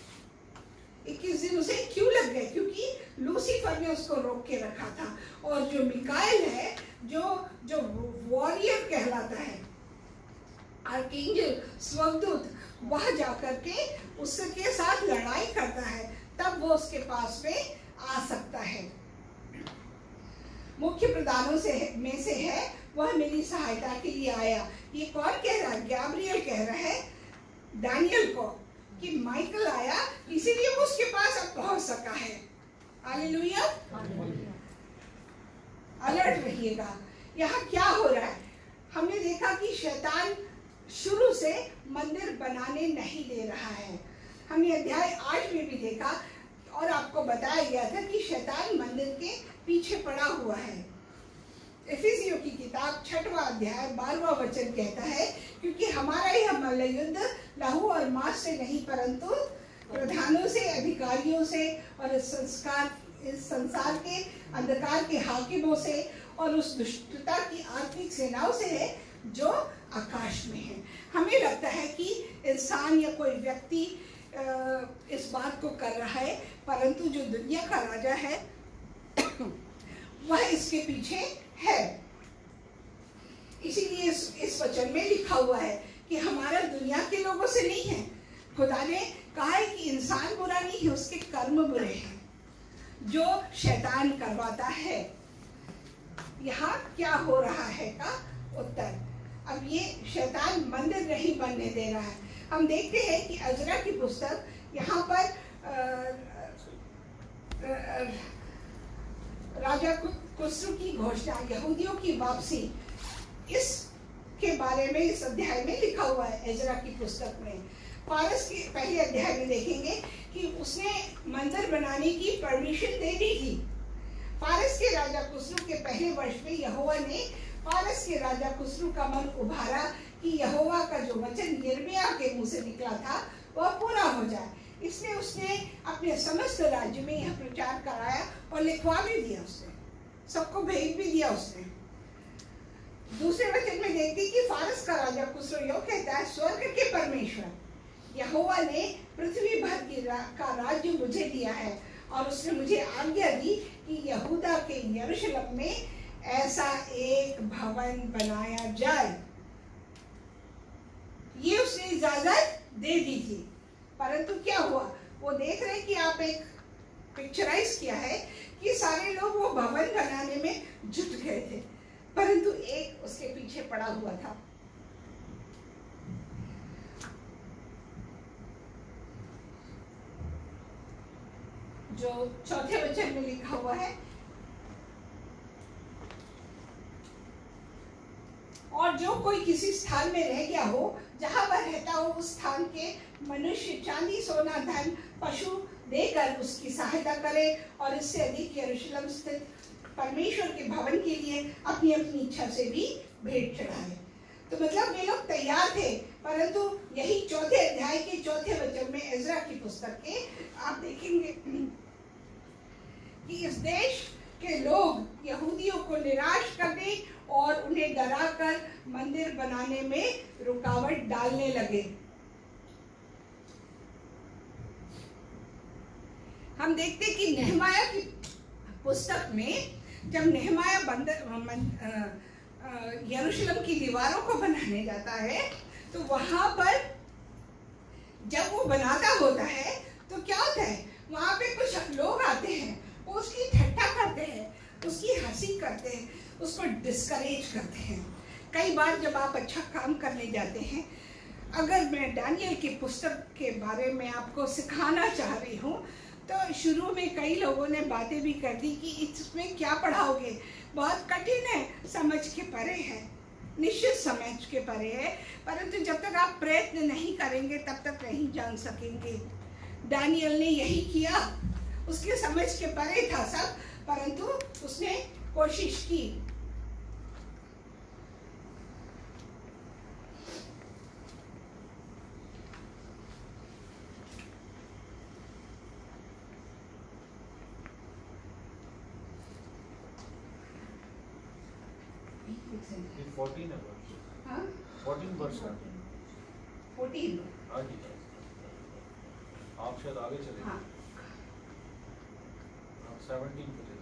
21 दिन उसे क्यों लग गए? क्योंकि लूसीफर ने उसको रोक के रखा था। और जो मिकाएल है, जो वॉरियर कहलाता है, आर्कएंजल, स्वर्गदूत, वह जाकर के उसके साथ लड़ाई करता है, तब वो उसके पास में आ सकता है। मुख्य प्रधानों में से है, वह मेरी सहायता के लिए आया। ये कौन कह रहा है? गैब्रियल कह रहा है दानियल को कि माइकल आया, इसीलिए वो उसके पास अब पहुंच सका है। हालेलुया। अलर्ट रहिएगा। यहाँ क्या हो रहा है? हमने देखा कि शैतान शुरू से मंदिर बनाने नहीं दे रहा है। हमने अध्याय 8 में भी देखा और आपको बताया गया था कि शैतान मंदिर के पीछे पड़ा हुआ है। इफिसियों की किताब 6वां अध्याय 12वां वचन कहता है, क्योंकि हमारा यह मल्लयुद्ध लहू और मांस से नहीं, परंतु प्रधानों से, अधिकारियों से और इस संसार के अंधकार के हाकिमों से और उस दुष्टता की आत्मिक सेनाओं से है। जो आकाश में है। हमें लगता है कि इंसान या कोई व्यक्ति इस बात को कर रहा है, परंतु जो दुनिया का राजा है वह इसके पीछे है। इसीलिए इस वचन में लिखा हुआ है कि हमारा दुनिया के लोगों से नहीं है। खुदा ने कहा है कि इंसान बुरा नहीं है, उसके कर्म बुरे हैं जो शैतान करवाता है। यहाँ क्या हो रहा है का उत्तर, अब ये शैतान मंदिर नहीं बनने दे रहा है। हम देखते हैं कि अजरा की पुस्तक यहाँ पर राजा कुस्रू की घोषणा, यहूदियों की वापसी, इसके बारे में इस अध्याय में लिखा हुआ है। एजरा की पुस्तक में फारस के पहले अध्याय में देखेंगे कि उसने मंदिर बनाने की परमिशन दे दी थी। फारस के राजा कुस्रू के पहले वर्ष में यहोवा ने फारस के राजा कुस्रू का मन उभारा कि यहोवा का जो वचन यिर्मयाह के मुंह से निकला था वह पूरा हो जाए। इसलिए उसने अपने समस्त राज्य में यह प्रचार कराया और लिखवा भी दिया, उसने सबको भेज भी दिया उसने। दूसरे वचन में देखते कि फारस का राजा कुस्रू यो कहता है, स्वर्ग के परमेश्वर यहोवा ने पृथ्वी भर का राज्य मुझे दिया है और उसने मुझे आज्ञा दी कि यहूदा के यरूशलेम में ऐसा एक भवन बनाया जाए। ये उसने इजाजत दे दी थी, परंतु क्या हुआ, वो देख रहे कि आप एक पिक्चराइज किया है कि सारे लोग वो भवन बनाने में जुट गए थे, परंतु एक उसके पीछे पड़ा हुआ था। जो चौथे वचन में लिखा हुआ है, और जो कोई किसी स्थान में रह गया हो जहां वह रहता हो, उस स्थान के मनुष्य चांदी सोना धन पशु देकर उसकी सहायता करे और इससे अधिक यरूशलेम स्थित परमेश्वर के भवन के लिए अपनी अपनी इच्छा से भी भेंट चढ़ाए। तो मतलब वे लोग तैयार थे, परंतु यही चौथे अध्याय के चौथे वचन में एजरा की पुस्तक के आप देखेंगे कि इस देश के लोग यहूदियों को निराश करने और उन्हें डराकर मंदिर बनाने में रुकावट डालने लगे। हम देखते कि नेहमाया की पुस्तक में जब नेहमाया यरूशलेम की दीवारों को बनाने जाता है, तो वहां पर जब वो बनाता होता है तो क्या होता है, वहां पे कुछ लोग आते हैं, वो उसकी ठट्ठा करते हैं, उसकी हंसी करते हैं, उसको डिस्करेज करते हैं। कई बार जब आप अच्छा काम करने जाते हैं, अगर मैं दानियल की पुस्तक के बारे में आपको सिखाना चाह रही हूँ, तो शुरू में कई लोगों ने बातें भी कर दी कि इसमें क्या पढ़ाओगे, बहुत कठिन है, समझ के परे है, निश्चित समझ के परे है, परंतु जब तक आप प्रयत्न नहीं करेंगे तब तक नहीं जान सकेंगे। दानियल ने यही किया, उसके समझ के परे था सब, परंतु उसने कोशिश की। ये 14 है वर्ष। हाँ? 14 वर्ष का। 14। हाँ जी, आप शायद आगे चले। हाँ। आप 17 पे चले।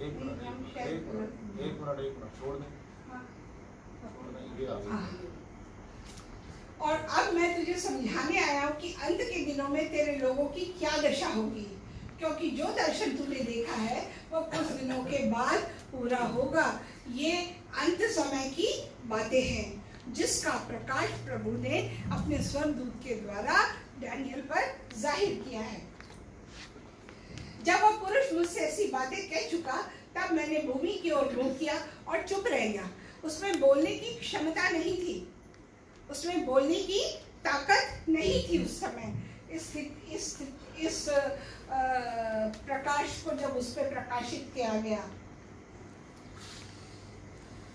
एक मिनट छोड़ दें। हाँ। छोड़ दें, ये आ गया। हाँ। और अब मैं तुझे समझाने आया हूँ कि अंत के दिनों में तेरे लोगों की क्या दशा होगी, क्योंकि जो दर्शन तूने देखा है वो कुछ दिनों के बाद पूरा होगा। ये अंत समय की बातें हैं जिसका प्रकाश प्रभु ने अपने स्वर्गदूत के द्वारा दानियल पर जाहिर किया है। जब वह पुरुष मुझसे ऐसी बातें कह चुका, तब मैंने भूमि की ओर मुंह किया और चुप रह गया। उसमें बोलने की क्षमता नहीं थी, उसमें बोलने की ताकत नहीं थी उस समय। इस प्रकाश को जब उस पर प्रकाशित किया गया,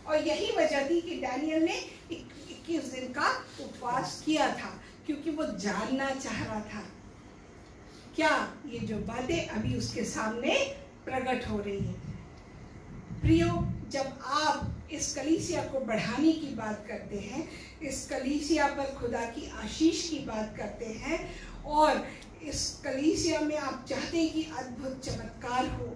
और यही वजह थी कि दानियल ने 21 दिन का उपवास किया था, क्योंकि वो जानना चाह रहा था क्या ये जो बातें अभी उसके सामने प्रकट हो रही है। प्रियो, जब आप इस कलीसिया को बढ़ाने की बात करते हैं, इस कलीसिया पर खुदा की आशीष की बात करते हैं, और इस कलीसिया में आप चाहते हैं कि अद्भुत चमत्कार हो।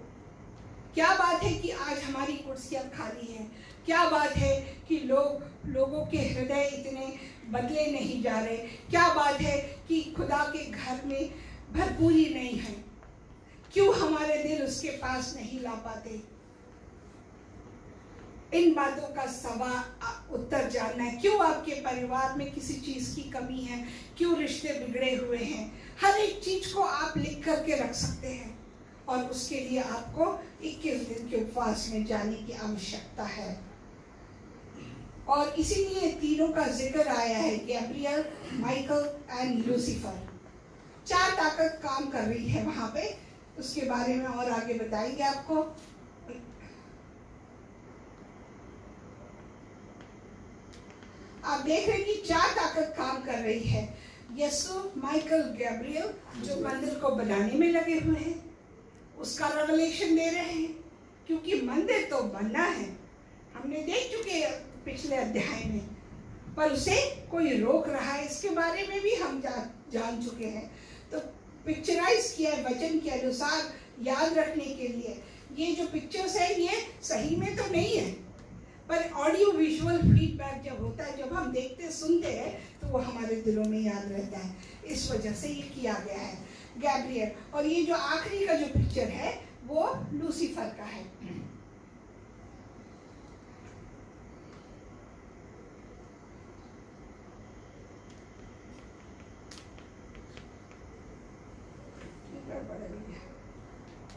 क्या बात है कि आज हमारी कुर्सियां खाली हैं, क्या बात है कि लोगों के हृदय इतने बदले नहीं जा रहे, क्या बात है कि खुदा के घर में भरपूरी नहीं है, क्यों हमारे दिल उसके पास नहीं ला पाते। इन बातों का उत्तर जानना है। क्यों आपके परिवार में किसी चीज की कमी है, क्यों रिश्ते बिगड़े हुए हैं, हर एक चीज को आप लिख करके रख सकते हैं, और उसके लिए आपको 21 दिन के उपवास में जाने की आवश्यकता है। और इसीलिए तीनों का जिक्र आया है, गैब्रियल, माइकल एंड लूसीफर। 4 ताकत काम कर रही है वहां पे, उसके बारे में और आगे बताएंगे आपको। आप देख रहे हैं कि 4 ताकत काम कर रही है। यसु, माइकल, गैब्रियल जो मंदिर को बनाने में लगे हुए हैं, उसका रेवलेशन दे रहे हैं, क्योंकि मंदिर तो बनना है, हमने देख चुके हैं पिछले अध्याय में, पर उसे कोई रोक रहा है, इसके बारे में भी हम जान चुके हैं। तो पिक्चराइज किया है वचन के अनुसार याद रखने के लिए। ये जो पिक्चर्स है ये सही में तो नहीं है, पर ऑडियो विजुअल फीडबैक जब होता है, जब हम देखते सुनते हैं, तो वो हमारे दिलों में याद रहता है। इस वजह से ये किया गया है गैब्रियल। और ये जो आखिरी का जो पिक्चर है वो लूसीफर का है।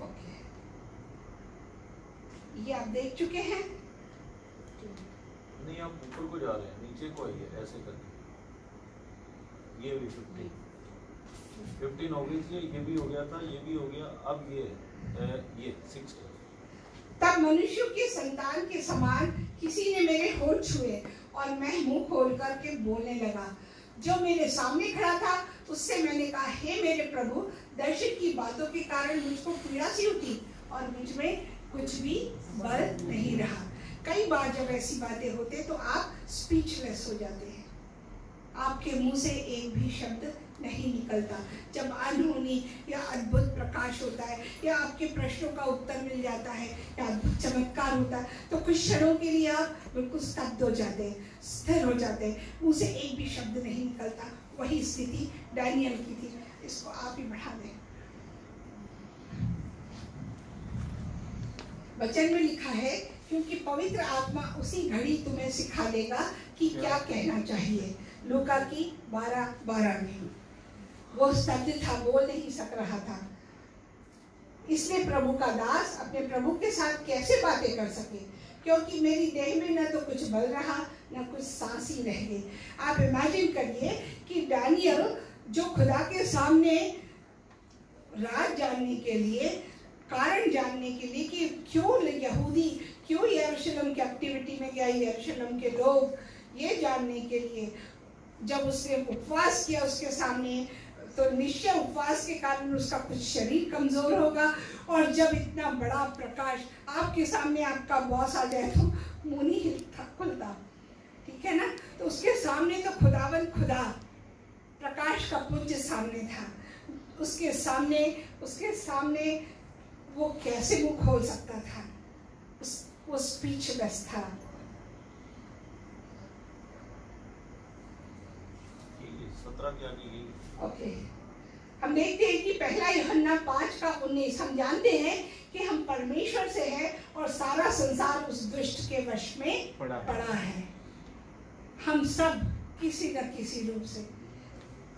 ओके, ये आप देख चुके हैं। नहीं, आप ऊपर को जा रहे हैं, नीचे को आइए, ऐसे करके। ये भी 15 हो गई थी, ये भी हो गया था, ये भी हो गया, अब ये 60। तब मनुष्य की संतान के समान किसी ने मेरे होठ छुए, और मैं मुंह खोल करके बोलने लगा। जो मेरे सामने खड़ा था उससे मैंने कहा, हे मेरे प्रभु, दर्शन की बातों के कारण मुझको पीड़ा सी उठी, और मुझ में कुछ भी बल नहीं रहा। कई बार जब ऐसी बातें होते तो आप स्पीचलेस हो जाते हैं, आपके मुंह से एक भी शब्द नहीं निकलता। जब अनहोनी या अद्भुत प्रकाश होता है, या आपके प्रश्नों का उत्तर मिल जाता है, या अद्भुत चमत्कार होता है, तो कुछ क्षणों के लिए आप बिल्कुल स्तब्ध हो जाते हैं, स्थिर हो जाते हैं, मुंह से एक भी शब्द नहीं निकलता। वही स्थिति डैनियल की थी। इसको आप ही बढ़ा दें। वचन में लिखा है, क्योंकि पवित्र आत्मा उसी घड़ी तुम्हें सिखा देगा कि क्या कहना चाहिए। लूका की 12:12 में वो स्तब्ध था, बोल नहीं सक रहा था। इसलिए प्रभु का दास अपने प्रभु के साथ कैसे बातें कर सके, क्योंकि मेरी देह में न तो कुछ बल रहा, न कुछ सांस ही रह गई। आप इमेजिन करिए कि दानियल जो खुदा के सामने राज जानने के लिए, कारण जानने के लिए कि क्यों यहूदी क्यों यरूशलेम कैप्टिविटी में गया, यरूशलेम के लोग, ये जानने के लिए जब उसने उपवास किया उसके सामने, तो निश्चय उपवास के कारण उसका कुछ शरीर कमजोर होगा। और जब इतना बड़ा प्रकाश आपके सामने, आपका बॉस आ जाए तो मुंह नहीं खुलता, ठीक है ना। तो उसके सामने तो खुदावन खुदा प्रकाश का पुंज सामने था, उसके सामने वो कैसे मुंह खोल सकता था, वो स्पीचलेस था। ओके, हम देखते हैं कि पहला यूहन्ना 5:19 हम जानते हैं कि हम परमेश्वर से हैं और सारा संसार उस दुष्ट के वश में पड़ा है। हम सब किसी न किसी रूप से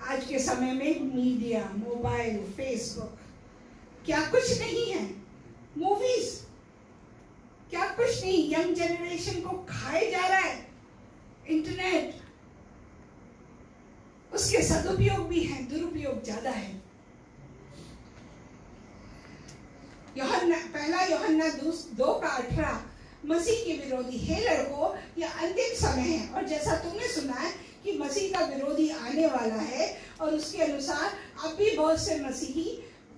आज के समय में मीडिया, मोबाइल, फेसबुक, क्या कुछ नहीं है, मूवीज, क्या कुछ नहीं, यंग जनरेशन को खाए जा रहा है इंटरनेट। उसके सदुपयोग भी हैं, दुरुपयोग ज्यादा है। पहला यूहन्ना 2:18 मसीह के विरोधी, हे लड़कों, यह अंतिम समय है, और जैसा तुमने सुना है कि मसीह का विरोधी आने वाला है, और उसके अनुसार अब भी बहुत से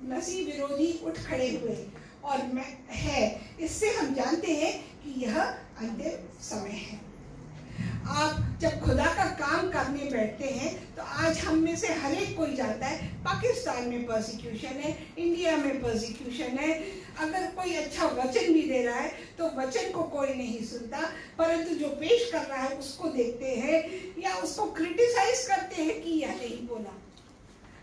मसीह विरोधी उठ खड़े हुए, और मैं है, इससे हम जानते हैं कि यह अंतिम समय है। आप जब खुदा का काम करने बैठते हैं तो आज हम में से हर एक कोई जानता है पाकिस्तान में परसिक्यूशन है, इंडिया में परसिक्यूशन है। अगर कोई अच्छा वचन भी दे रहा है तो वचन को कोई नहीं सुनता, परंतु जो पेश कर रहा है उसको देखते हैं या उसको क्रिटिसाइज करते हैं कि यह नहीं बोला,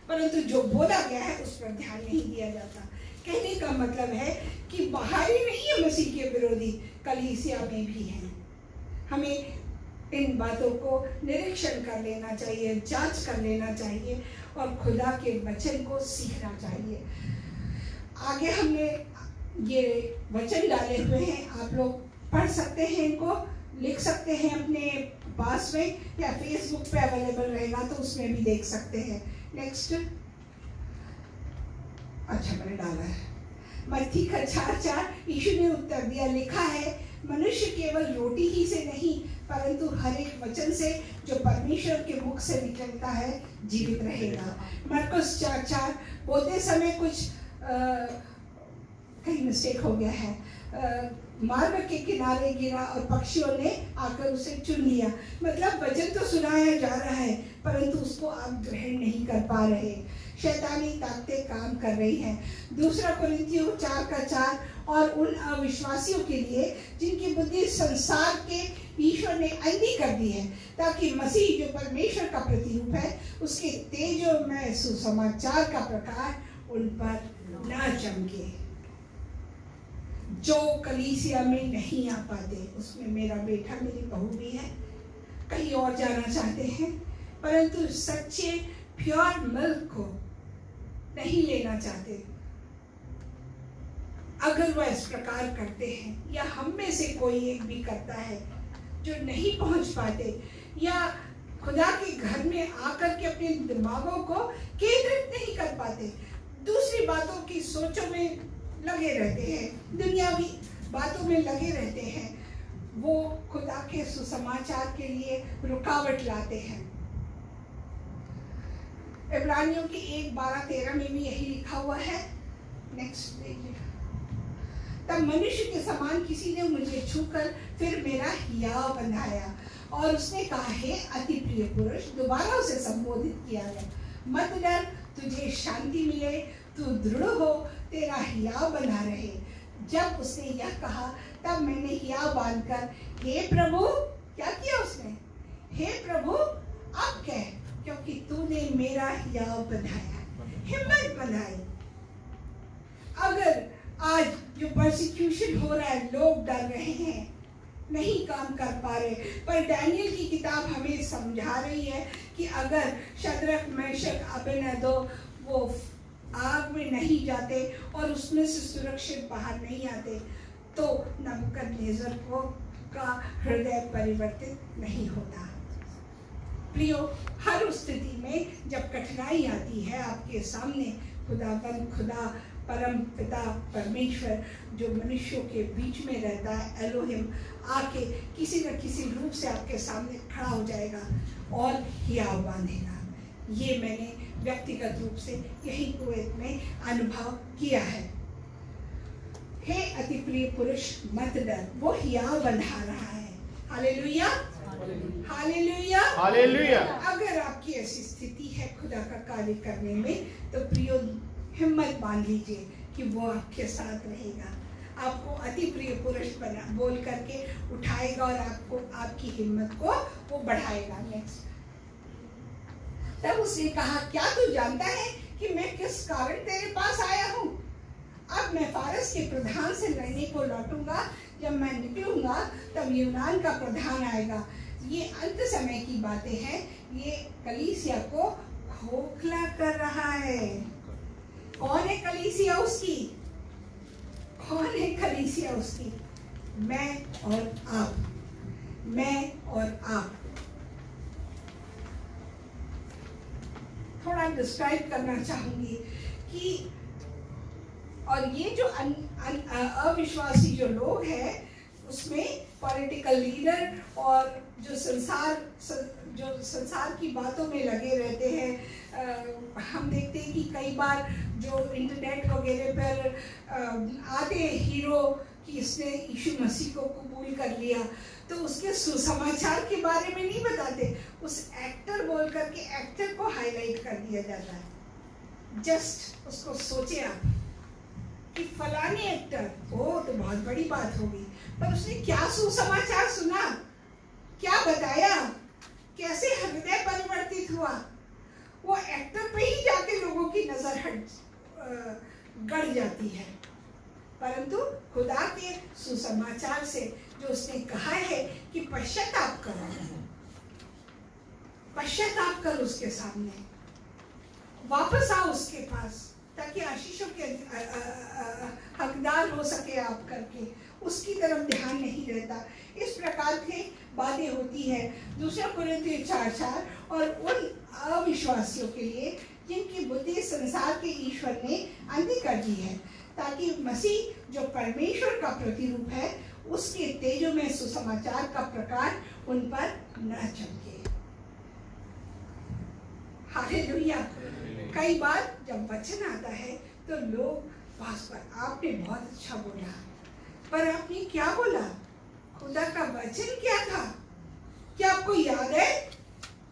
परंतु जो बोला गया है उस पर ध्यान नहीं दिया जाता। कहने का मतलब है कि बाहरी नहीं है मसीह के विरोधी, कलीसिया में भी है। हमें इन बातों को निरीक्षण कर लेना चाहिए, जांच कर लेना चाहिए और खुदा के वचन को सीखना चाहिए। आगे हमने ये वचन डाले हुए हैं, आप लोग पढ़ सकते हैं, इनको लिख सकते हैं अपने पास में, या फेसबुक पे अवेलेबल रहेगा तो उसमें भी देख सकते हैं। नेक्स्ट, अच्छा मैंने डाला है मत्ती का 4:4। यीशु ने उत्तर दिया, लिखा है मनुष्य केवल रोटी ही से नहीं परंतु हर एक वचन से जो परमेश्वर के मुख से निकलता है जीवित रहेगा। मरकुस 4:4 बोलते समय कुछ कहीं मिस्टेक हो गया है, मार्ग के किनारे गिरा और पक्षियों ने आकर उसे चुन लिया। मतलब वचन तो सुनाया जा रहा है परंतु उसको आप ग्रहण नहीं कर पा रहे, शैतानी ताकतें काम कर रही हैं। दूसरा कुरिन्थियों 4:4 और उन अविश्वासियों के लिए जिनकी बुद्धि संसार के ईश्वर ने अंधी कर दी है, ताकि मसीह जो परमेश्वर का प्रतिरूप है उसके तेजोमय सुसमाचार का प्रकाश उन पर न चमके। जो कलीसिया में नहीं आ पाते, उसमें मेरा बेटा मेरी बहू भी है, कहीं और जाना चाहते हैं परंतु सच्चे प्योर मिल्क को नहीं लेना चाहते, अगर वह इस प्रकार करते हैं या हम में से कोई एक भी करता है जो नहीं पहुंच पाते या खुदा के घर में आकर के अपने दिमागों को केंद्रित नहीं कर पाते, दूसरी बातों की सोचों में लगे रहते हैं, दुनियावी बातों में लगे रहते हैं, वो खुदा के सुसमाचार के लिए रुकावट लाते हैं। इब्रानियों की 1:12-13 में भी यही लिखा हुआ है। Next page. तब मनुष्य के समान किसी ने मुझे छूकर फिर मेरा हियाव बंधाया और उसने कहा, हे अति प्रिय पुरुष, दोबारा उसे संबोधित किया गया, मत डर, तुझे शांति मिले, तू दृढ़ हो, तेरा हियाव बंधा रहे। जब उसने यह कहा तब मैंने हियाव बांधकर, हे प्रभु, क्या किया उसने, हे प्रभु अब कह, क्योंकि तूने मेरा हियाव बंधाया, हिम्मत बंधाई। अगर आज जो परसिक्यूशन हो रहा है, लोग डर रहे हैं, नहीं काम कर पा रहे, पर डैनियल की किताब हमें समझा रही है कि अगर शद्रक, मेशक, अबेदनगो वो आग में नहीं जाते और उसमें से सुरक्षित बाहर नहीं आते तो नबूकदनेस्सर का हृदय परिवर्तित नहीं होता। प्रियो, हर उस स्थिति में जब कठिनाई आती है आपके सामने, खुदा परम पिता परमेश्वर जो मनुष्यों के बीच में रहता है, एलोहिम, आके किसी न किसी रूप से आपके सामने खड़ा हो जाएगा और हियाव बांधेगा। ये मैंने व्यक्तिगत रूप से यही कुवैत में अनुभव किया है। हे अति प्रिय पुरुष, मत डर, वो हियाव बंधा रहा है। Hallelujah, hallelujah, hallelujah. अगर आपकी ऐसी स्थिति है खुदा का कार्य करने में, तो प्रियो हिम्मत बांध लीजिए कि वो आपके साथ रहेगा, आपको अति प्रिय पुरुष बना बोल करके उठाएगा और आपको आपकी हिम्मत को वो बढ़ाएगा। नेक्स्ट, तब उसने कहा, क्या तू जानता है कि मैं किस कारण तेरे पास आया हूँ? अब मैं फारस के प्रधान से लड़ने को लौटूंगा, जब मैं निकलूंगा तब यूनान का प्रधान आएगा। ये अंत समय की बातें हैं, ये कलीसिया को खोखला कर रहा है। कौन है कलीसिया उसकी? कौन है कलीसिया उसकी? मैं और आप, मैं और आप। थोड़ा डिस्क्राइब करना चाहूंगी कि और ये जो अविश्वासी जो लोग हैं उसमें पॉलिटिकल लीडर और जो संसार की बातों में लगे रहते हैं। हम देखते हैं कि कई बार जो इंटरनेट वगैरह पर आते हैं हीरो कि इसने यीशु मसीह को कबूल कर लिया, तो उसके सुसमाचार के बारे में नहीं बताते, उस एक्टर बोल करके एक्टर को हाईलाइट कर दिया जाता है। जस्ट उसको सोचे आप कि फलाने एक्टर, वो तो बहुत बड़ी बात होगी, पर उसने क्या सुसमाचार सुना, क्या बताया, कैसे हृदय परिवर्तित हुआ, वो एक्टर पे ही जाके लोगों की नजर गड़ जाती है। परंतु खुदा के सुसमाचार से जो उसने कहा है कि पश्चाताप करो, पश्चाताप कर उसके सामने, वापस आओ उसके पास, ताकि आशीषों के हकदार हो सके आप करके, उसकी तरफ ध्यान नहीं रहता। इस प्रकार की बातें होती है। दूसरा कुरिन्थियों 4:4, और उन अविश्वासियों के लिए जिनकी बुद्धि संसार के ईश्वर ने अंधी कर दी है, ताकि मसीह जो परमेश्वर का प्रतिरूप है उसके तेजो में सुसमाचार का प्रकाश उन पर न चमके। हालेलुया। कई बार जब वचन आता है तो लोग पास पर आपने बहुत अच्छा बोला, पर आपने क्या बोला, खुदा का वचन क्या था? क्या आपको याद है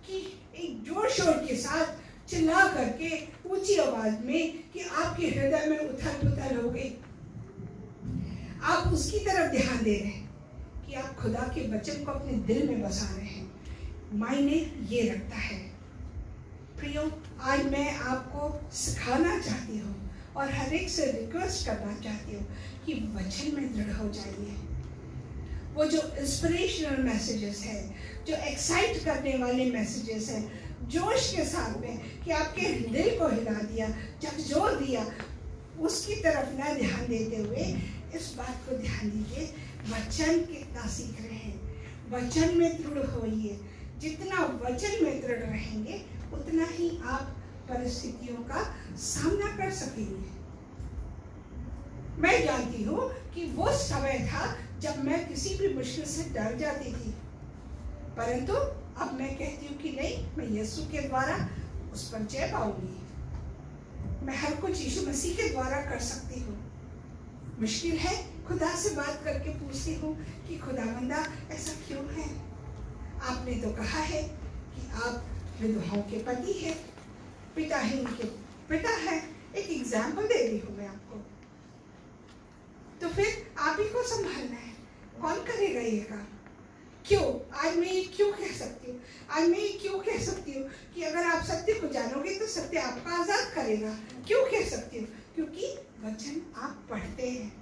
कि एक जोर शोर के साथ चिल्ला करके ऊंची आवाज में कि आपके हृदय में उथल पुथल हो गई, आप उसकी तरफ ध्यान दे रहे हैं कि आप खुदा के वचन को अपने दिल में बसा रहे हैं। मायने ये रखता है। प्रियो, आज मैं आपको सिखाना चाहती हूँ और हर एक से रिक्वेस्ट करना चाहती हूँ कि वचन में दृढ़ हो जाइए। वो जो इंस्पिरेशनल मैसेजेस है, जो एक्साइट करने वाले मैसेजेस हैं, जोश के साथ में कि आपके दिल को हिला दिया, झकझोर दिया, उसकी तरफ न ध्यान देते हुए इस बात को ध्यान दीजिए, वचन कितना सीख रहे हैं, वचन में दृढ़ होइए। जितना वचन में दृढ़ रहेंगे उतना ही आप परिस्थितियों का सामना कर सकेंगे। मैं जानती हूँ कि वो समय था जब मैं किसी भी मुश्किल से डर जाती थी, परंतु अब मैं कहती हूँ कि नहीं, मैं यीशु के द्वारा उस पर जय पाऊंगी। मैं हर कुछ यीशु मसीह के द्वारा कर सकती हूँ। मुश्किल है, खुदा से बात करके पूछती हूँ कि खुदावंदा ऐसा क्यों है? आपने तो कहा है कि आप विधवाओं के पति है, पिताहीन के पिता है। एक एग्जाम्पल दे रही हूँ मैं आपको, तो फिर आप ही को संभालना है। कौन करेगा ये काम? क्यों आज मैं ये क्यों कह सकती हूँ? आज मैं ये क्यों कह सकती हूँ कि अगर आप सत्य को जानोगे तो सत्य आपका आजाद करेगा? क्यों कह सकती हूँ? क्योंकि वचन आप पढ़ते हैं,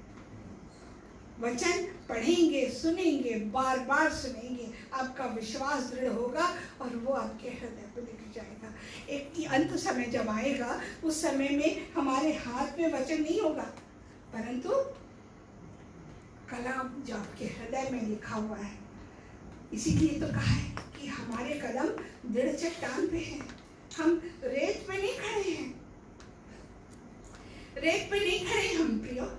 वचन पढ़ेंगे, सुनेंगे, बार बार सुनेंगे, आपका विश्वास दृढ़ होगा और वो आपके हृदय को दिख जाएगा। एक अंत समय जब आएगा, उस समय में हमारे हाथ में वचन नहीं होगा, परंतु कलाम जो आपके हृदय में लिखा हुआ है। इसीलिए तो कहा है कि हमारे कदम दृढ़ चट्टान पे हैं, हम रेत पे नहीं खड़े हैं, रेत पे नहीं खड़े हम प्रियो।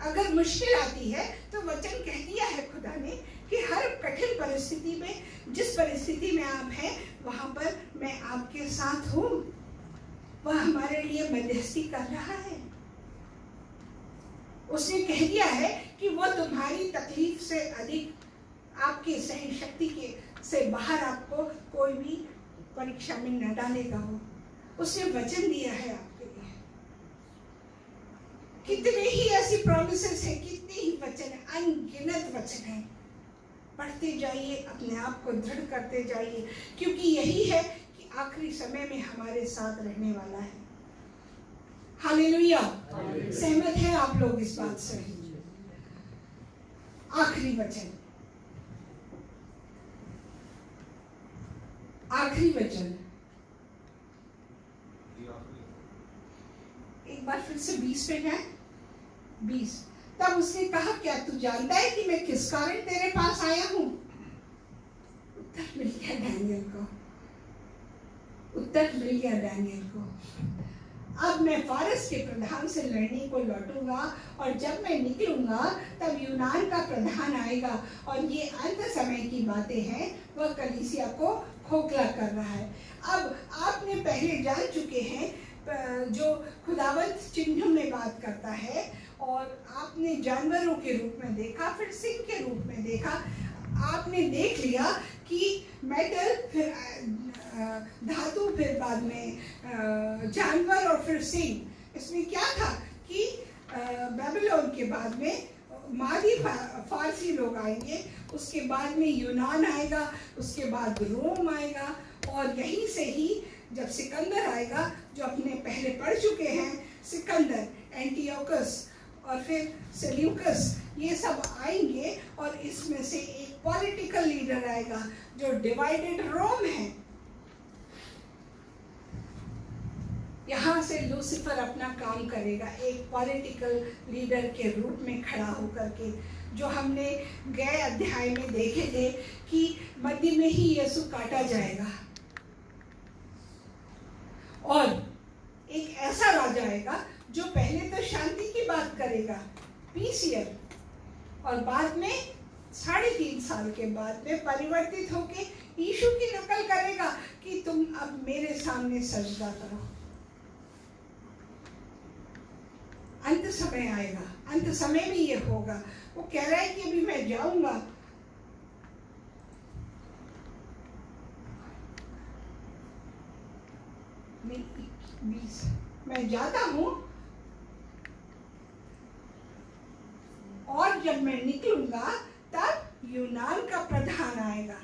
अगर मुश्किल आती है तो वचन कह दिया है खुदा ने कि हर कठिन परिस्थिति में, जिस परिस्थिति में आप हैं वहां पर मैं आपके साथ हूँ। वह हमारे लिए मध्यस्थी कर रहा है। उसने कह दिया है कि वो तुम्हारी तकलीफ से अधिक, आपकी सही शक्ति के से बाहर आपको कोई भी परीक्षा में न डालेगा। वो उसने वचन दिया है आपके लिए। कितने ही ऐसी प्रॉमिसेस है, कितने ही वचन है, अनगिनत वचन है। पढ़ते जाइए, अपने आप को दृढ़ करते जाइए, क्योंकि यही है कि आखिरी समय में हमारे साथ रहने वाला है। हालेलुया। सहमत है आप लोग इस बात से? आखिरी वचन, आखिरी वचन, एक बार फिर से 20 पे जाए। 20, तब उसने कहा क्या तू जानता है कि मैं किस कारण तेरे पास आया हूं? उत्तर मिल गया डैनियल को, उत्तर मिल गया डैनियल को। अब मैं फारस के प्रधान से लड़ने को लौटूंगा, और जब मैं निकलूंगा तब यूनान का प्रधान आएगा। और ये अंत समय की बातें हैं, वह कलीसिया को खोखला कर रहा है। अब आपने पहले जान चुके हैं जो खुदावंत चिन्हों में बात करता है, और आपने जानवरों के रूप में देखा, फिर सिंह के रूप में देखा। आपने देख लिया कि मेटल, फिर धातु, फिर बाद में जानवर, और फिर सिंह। इसमें क्या था कि बेबीलोन के बाद में मादी फारसी लोग आएंगे, उसके बाद में यूनान आएगा, उसके बाद रोम आएगा, और यहीं से ही जब सिकंदर आएगा, जो अपने पहले पढ़ चुके हैं, सिकंदर, एंटियोकस और फिर सेल्यूकस, ये सब आएंगे, और इसमें से एक पॉलिटिकल लीडर आएगा जो डिवाइडेड रोम है। यहाँ से लूसीफर अपना काम करेगा एक पॉलिटिकल लीडर के रूप में खड़ा होकर के, जो हमने गए अध्याय में देखे थे कि मध्य में ही यीशु काटा जाएगा, और एक ऐसा राजा आएगा जो पहले तो शांति की बात करेगा, पीस ईयर, और बाद में 3.5 साल के बाद में परिवर्तित होके यीशु की नकल करेगा कि तुम अब मेरे सामने सजदा करो। अंत समय आएगा, अंत समय में ये होगा। वो कह रहा है कि अभी मैं जाऊंगा, मैं जाता हूं, और जब मैं निकलूंगा तब यूनान का प्रधान आएगा।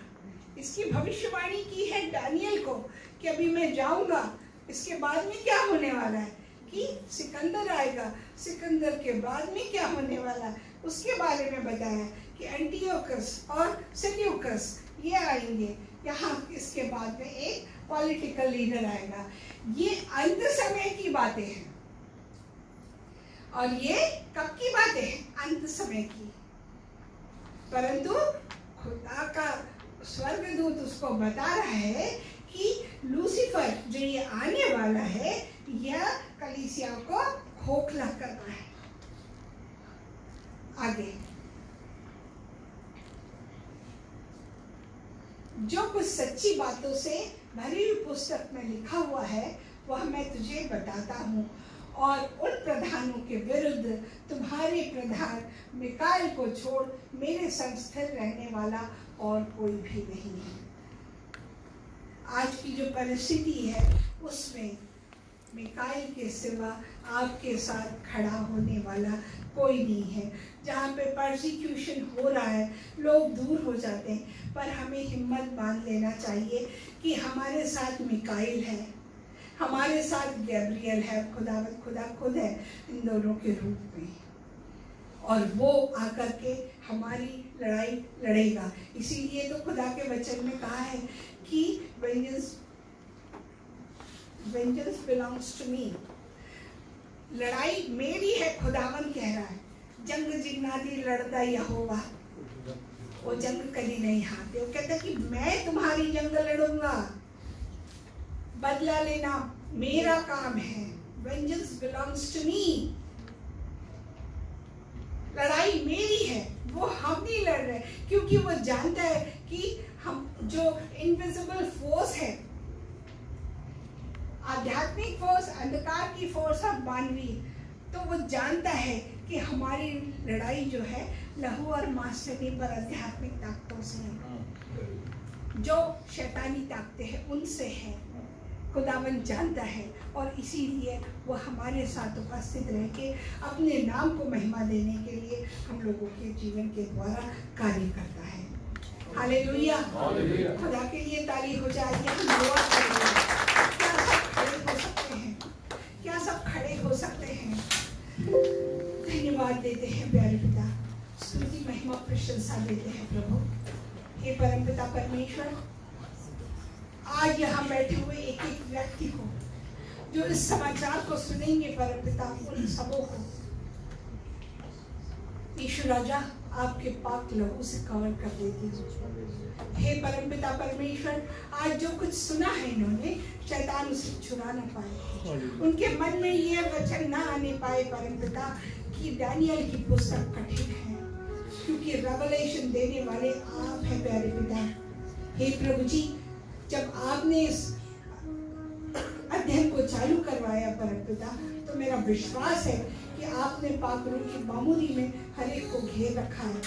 इसकी भविष्यवाणी की है दानियल को कि अभी मैं जाऊंगा, इसके बाद में क्या होने वाला है, कि सिकंदर आएगा, सिकंदर के बाद में क्या होने वाला है उसके बारे में बताया कि एंटियोकस और सेल्यूकस ये आएंगे यहाँ। इसके बाद में एक पॉलिटिकल लीडर आएगा। ये अंत समय की बातें हैं, और ये कब की बातें हैं, अंत समय की। परंतु खुदा का स्वर्गदूत उसको बता रहा है कि लूसीफर जो ये आने वाला है, यह कलीसिया को खोखला कर रहा है। आगे जो कुछ सच्ची बातों से भरी हुई पुस्तक में लिखा हुआ है वह मैं तुझे बताता हूँ, और उन प्रधानों के विरुद्ध तुम्हारे प्रधान मिकाएल को छोड़ मेरे संग स्थिर रहने वाला और कोई भी नहीं है। आज की जो परिस्थिति है उसमें मिकाएल के सिवा आपके साथ खड़ा होने वाला कोई नहीं है। जहाँ पे परसिक्यूशन हो रहा है, लोग दूर हो जाते हैं, पर हमें हिम्मत बांध लेना चाहिए कि हमारे साथ मिकाएल है, हमारे साथ गैब्रियल है, खुदा खुद है इन दोनों के रूप में, और वो आकर के हमारी लड़ाई लड़ेगा। इसीलिए तो खुदा के वचन में कहा है कि वेंजेंस बिलोंग्स टू मी, लड़ाई मेरी है, खुदावन कह रहा है। जंग जिन्नादी लड़ता यहोवा, वो जंग कभी नहीं हारते। वो कहता है कि मैं तुम्हारी जंग लड़ूंगा, बदला लेना मेरा काम है, वेंजेंस बिलोंग्स टू मी, लड़ाई मेरी है, वो हम नहीं लड़ रहे, क्योंकि वो जानता है कि हम जो इनविजिबल फोर्स है, आध्यात्मिक फोर्स, अंधकार की फोर्स है मानवीय, तो वो जानता है कि हमारी लड़ाई जो है लहू और मांस से नहीं, पर आध्यात्मिक ताकतों से है, जो शैतानी ताकतें हैं उनसे है। खुदावन जानता है, और इसीलिए वो हमारे साथ उपस्थित रह के अपने नाम को महिमा देने के लिए हम लोगों के जीवन के द्वारा कार्य करता है। हालेलुया, खुदा के लिए ताली हो जाएगी। हम दुआ करेंगे। क्या सब खड़े हो सकते हैं? धन्यवाद देते हैं प्यारे पिता, स्तुति महिमा प्रशंसा देते हैं प्रभु। हे परम पिता परमेश्वर, आज यहाँ बैठे हुए एक एक व्यक्ति को जो इस समाचार को सुनेंगे परम पिता, उन सबों को यीशु राजा आपके पाक लहू से कवर कर देती हूँ। हे परमपिता परमेश्वर, आज जो कुछ सुना है इन्होंने, शैतान उसे चुरा ना पाए, उनके मन में ये वचन ना आने पाए परमपिता कि दानियल की पुस्तक कठिन है, क्योंकि रेवलेशन देने वाले आप हैं प्यारे पिता। हे प्रभु जी, जब आपने इस अध्ययन को चालू करवाया परमपिता, तो मेरा विश्वास है कि आपने पाक रूह की मामूली में हर एक को घेर रखा है,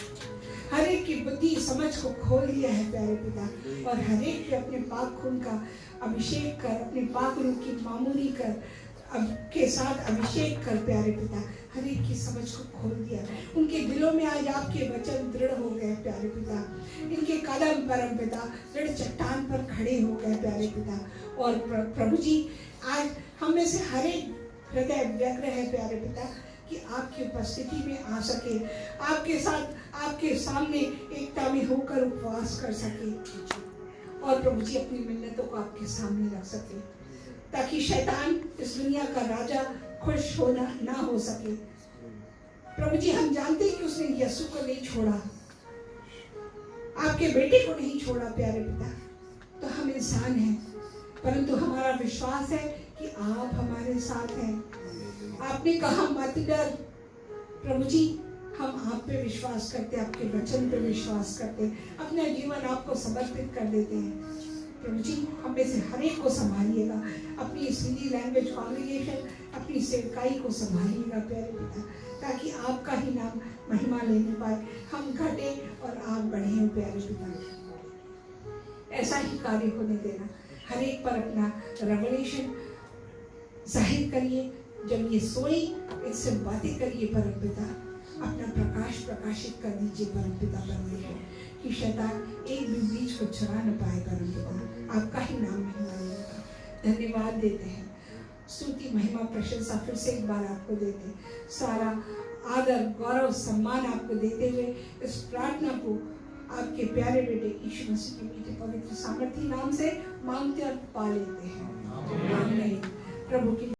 हर एक की बुद्धि समझ को खोल दिया है प्यारे पिता, और हर एक पे अपने पाक खून का अभिषेक कर, अपने पाक रूह की मामूली कर के साथ अभिषेक कर प्यारे पिता, हर एक की समझ को खोल दिया। उनके दिलों में आज आपके वचन दृढ़ हो गए प्यारे पिता, इनके कदम परम पिता दृढ़ चट्टान पर खड़े हो गए प्यारे पिता। और प्रभु जी, आज हम में से हर एक हृदय व्यग्र है प्यारे पिता कि आपकी उपस्थिति में आ सके, आपके साथ आपके सामने एकता में होकर उपवास कर सके, और प्रभु जी अपनी मिन्नतों को आपके सामने रख सके, ताकि शैतान इस दुनिया का राजा खुश होना ना हो सके। प्रभु जी, हम जानते हैं कि उसने यीशु को नहीं छोड़ा, आपके बेटे को नहीं छोड़ा प्यारे पिता, तो हम इंसान हैं, परंतु हमारा विश्वास है कि आप हमारे साथ हैं। आपने कहा मत डर। प्रभु जी, हम आप पे विश्वास करते, आपके वचन पे विश्वास करते, अपना जीवन आपको समर्पित कर देते हैं। प्रभु जी, हम में से हर एक को संभालिएगा, अपनी इस हिंदी लैंग्वेज कॉन्ग्रीगेशन, अपनी सेवकाई को संभालिएगा प्यारे पिता, ताकि आपका ही नाम महिमा लेने पाए, हम घटे और आप बढ़े हो प्यारे पिता। ऐसा ही कार्य होने देना, हर एक पर अपना रेवलेशन जाहिर करिए। जब ये सोई, इससे बातें करिए परम पिता, अपना प्रकाश प्रकाशित कर दीजिए परम पिता परमेश्वर, कि शैतान एक भी बीज को चुरा न पाए परम पिता, आपका ही नाम महिमा लेगा। धन्यवाद देते हैं, स्तुति महिमा प्रशंसा फिर से एक बार आपको देते, सारा आदर गौरव सम्मान आपको देते हुए इस प्रार्थना को आपके प्यारे बेटे यीशु मसीह के मीठे पवित्र सामर्थी नाम से मांगते और पा लेते हैं। आमीन। प्रभु की